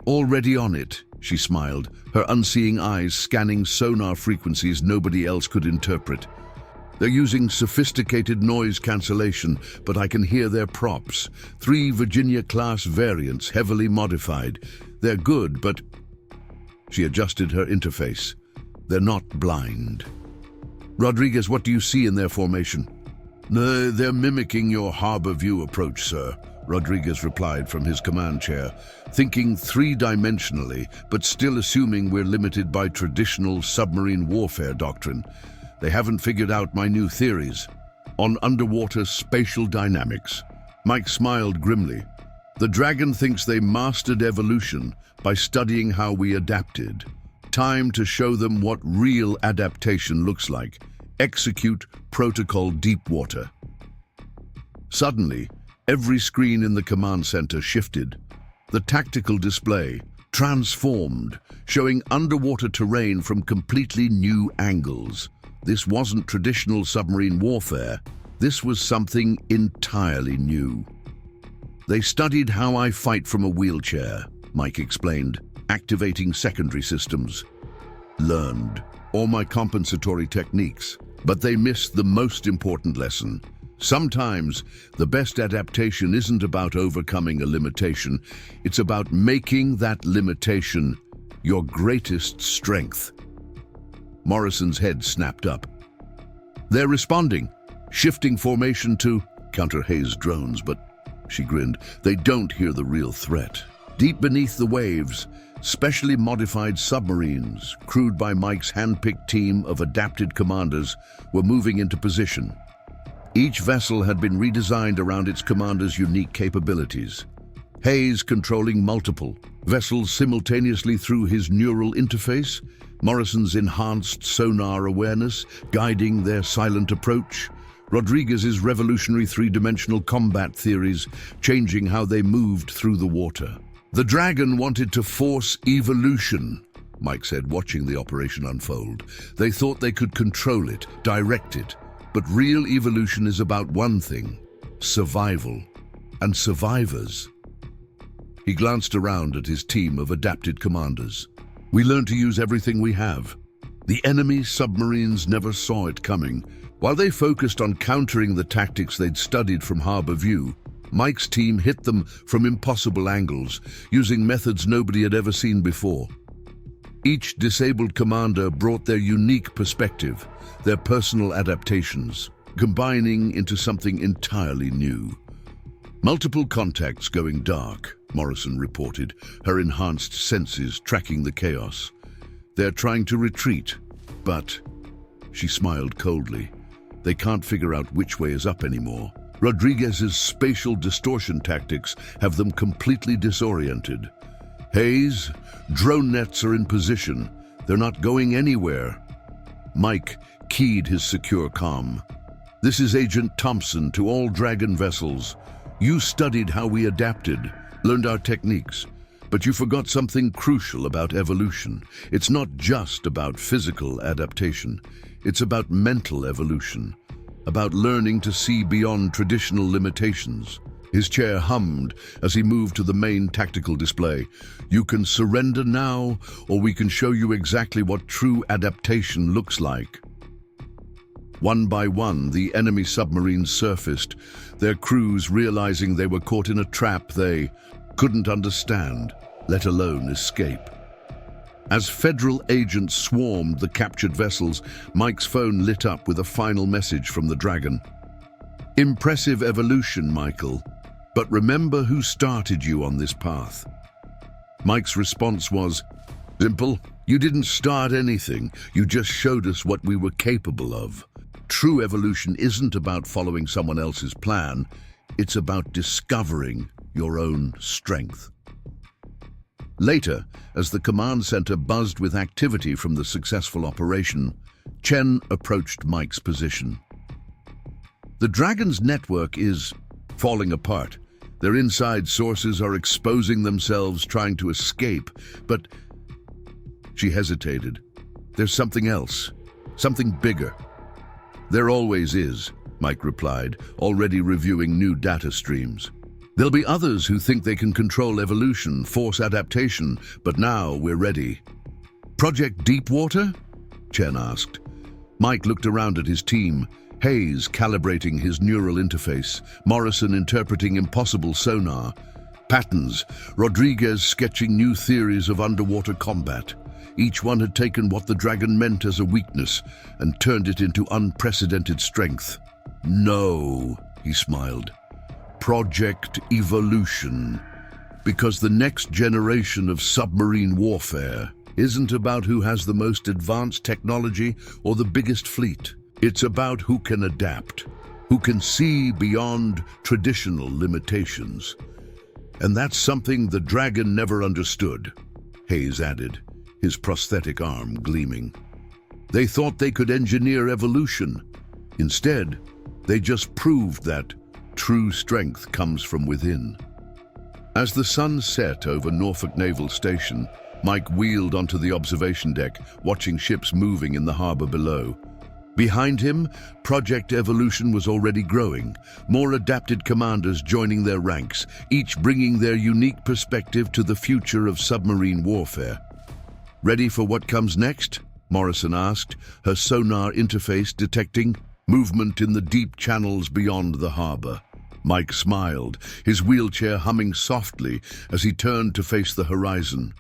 Already on it, she smiled, her unseeing eyes scanning sonar frequencies nobody else could interpret. They're using sophisticated noise cancellation, but I can hear their props. 3 Virginia-class variants, heavily modified. They're good, but... She adjusted her interface. They're not blind. Rodriguez, what do you see in their formation? They're mimicking your Harbor View approach, sir, Rodriguez replied from his command chair, thinking three-dimensionally, but still assuming we're limited by traditional submarine warfare doctrine. They haven't figured out my new theories on underwater spatial dynamics. Mike smiled grimly. The Dragon thinks they mastered evolution by studying how we adapted. Time to show them what real adaptation looks like. Execute Protocol Deepwater. Suddenly, every screen in the command center shifted. The tactical display transformed, showing underwater terrain from completely new angles. This wasn't traditional submarine warfare. This was something entirely new. They studied how I fight from a wheelchair, Mike explained, activating secondary systems. Learned all my compensatory techniques, but they missed the most important lesson. Sometimes the best adaptation isn't about overcoming a limitation. It's about making that limitation your greatest strength. Morrison's head snapped up. They're responding, shifting formation to counter Hayes drones, but she grinned. They don't hear the real threat. Deep beneath the waves, specially modified submarines, crewed by Mike's hand-picked team of adapted commanders, were moving into position. Each vessel had been redesigned around its commander's unique capabilities. Hayes controlling multiple vessels simultaneously through his neural interface, Morrison's enhanced sonar awareness guiding their silent approach, Rodriguez's revolutionary three-dimensional combat theories changing how they moved through the water. The Dragon wanted to force evolution, Mike said, watching the operation unfold. They thought they could control it, direct it. But real evolution is about one thing: survival. And survivors. He glanced around at his team of adapted commanders. We learned to use everything we have. The enemy submarines never saw it coming. While they focused on countering the tactics they'd studied from harbor view, Mike's team hit them from impossible angles, using methods nobody had ever seen before. Each disabled commander brought their unique perspective, their personal adaptations, combining into something entirely new. Multiple contacts going dark, Morrison reported, her enhanced senses tracking the chaos. They're trying to retreat, but... She smiled coldly. They can't figure out which way is up anymore. Rodriguez's spatial distortion tactics have them completely disoriented. Hayes, drone nets are in position. They're not going anywhere. Mike keyed his secure comm. This is Agent Thompson to all Dragon vessels. You studied how we adapted, learned our techniques, but you forgot something crucial about evolution. It's not just about physical adaptation. It's about mental evolution, about learning to see beyond traditional limitations. His chair hummed as he moved to the main tactical display. You can surrender now, or we can show you exactly what true adaptation looks like. One by one, the enemy submarines surfaced, their crews realizing they were caught in a trap they couldn't understand, let alone escape. As federal agents swarmed the captured vessels, Mike's phone lit up with a final message from the Dragon. Impressive evolution, Michael, but remember who started you on this path. Mike's response was, simple, you didn't start anything, you just showed us what we were capable of. True evolution isn't about following someone else's plan, it's about discovering your own strength. Later, as the command center buzzed with activity from the successful operation, Chen approached Mike's position. The Dragon's network is falling apart. Their inside sources are exposing themselves, trying to escape, but... She hesitated. There's something else, something bigger. There always is, Mike replied, already reviewing new data streams. There'll be others who think they can control evolution, force adaptation, but now we're ready. Project Deepwater? Chen asked. Mike looked around at his team, Hayes calibrating his neural interface, Morrison interpreting impossible sonar, patterns, Rodriguez sketching new theories of underwater combat. Each one had taken what the Dragon meant as a weakness and turned it into unprecedented strength. No, he smiled. Project Evolution. Because the next generation of submarine warfare isn't about who has the most advanced technology or the biggest fleet. It's about who can adapt, who can see beyond traditional limitations. And that's something the Dragon never understood, Hayes added, his prosthetic arm gleaming. They thought they could engineer evolution. Instead, they just proved that true strength comes from within. As the sun set over Norfolk Naval Station, Mike wheeled onto the observation deck, watching ships moving in the harbor below. Behind him, Project Evolution was already growing, more adapted commanders joining their ranks, each bringing their unique perspective to the future of submarine warfare. "Ready for what comes next?" Morrison asked, her sonar interface detecting movement in the deep channels beyond the harbor. Mike smiled, his wheelchair humming softly as he turned to face the horizon.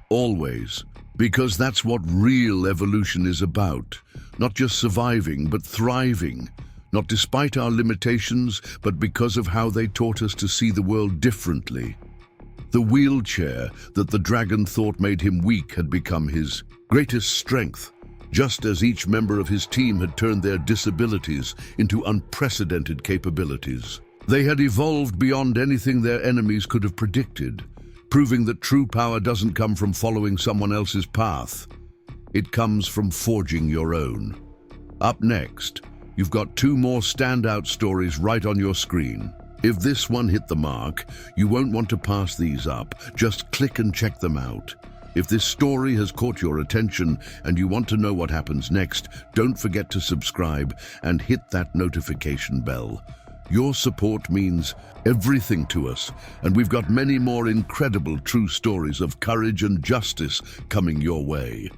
"Always, because that's what real evolution is about. Not just surviving, but thriving. Not despite our limitations, but because of how they taught us to see the world differently." The wheelchair that the Dragon thought made him weak had become his greatest strength, just as each member of his team had turned their disabilities into unprecedented capabilities. They had evolved beyond anything their enemies could have predicted, proving that true power doesn't come from following someone else's path. It comes from forging your own. Up next, you've got two more standout stories right on your screen. If this one hit the mark, you won't want to pass these up. Just click and check them out. If this story has caught your attention and you want to know what happens next, don't forget to subscribe and hit that notification bell. Your support means everything to us, and we've got many more incredible true stories of courage and justice coming your way.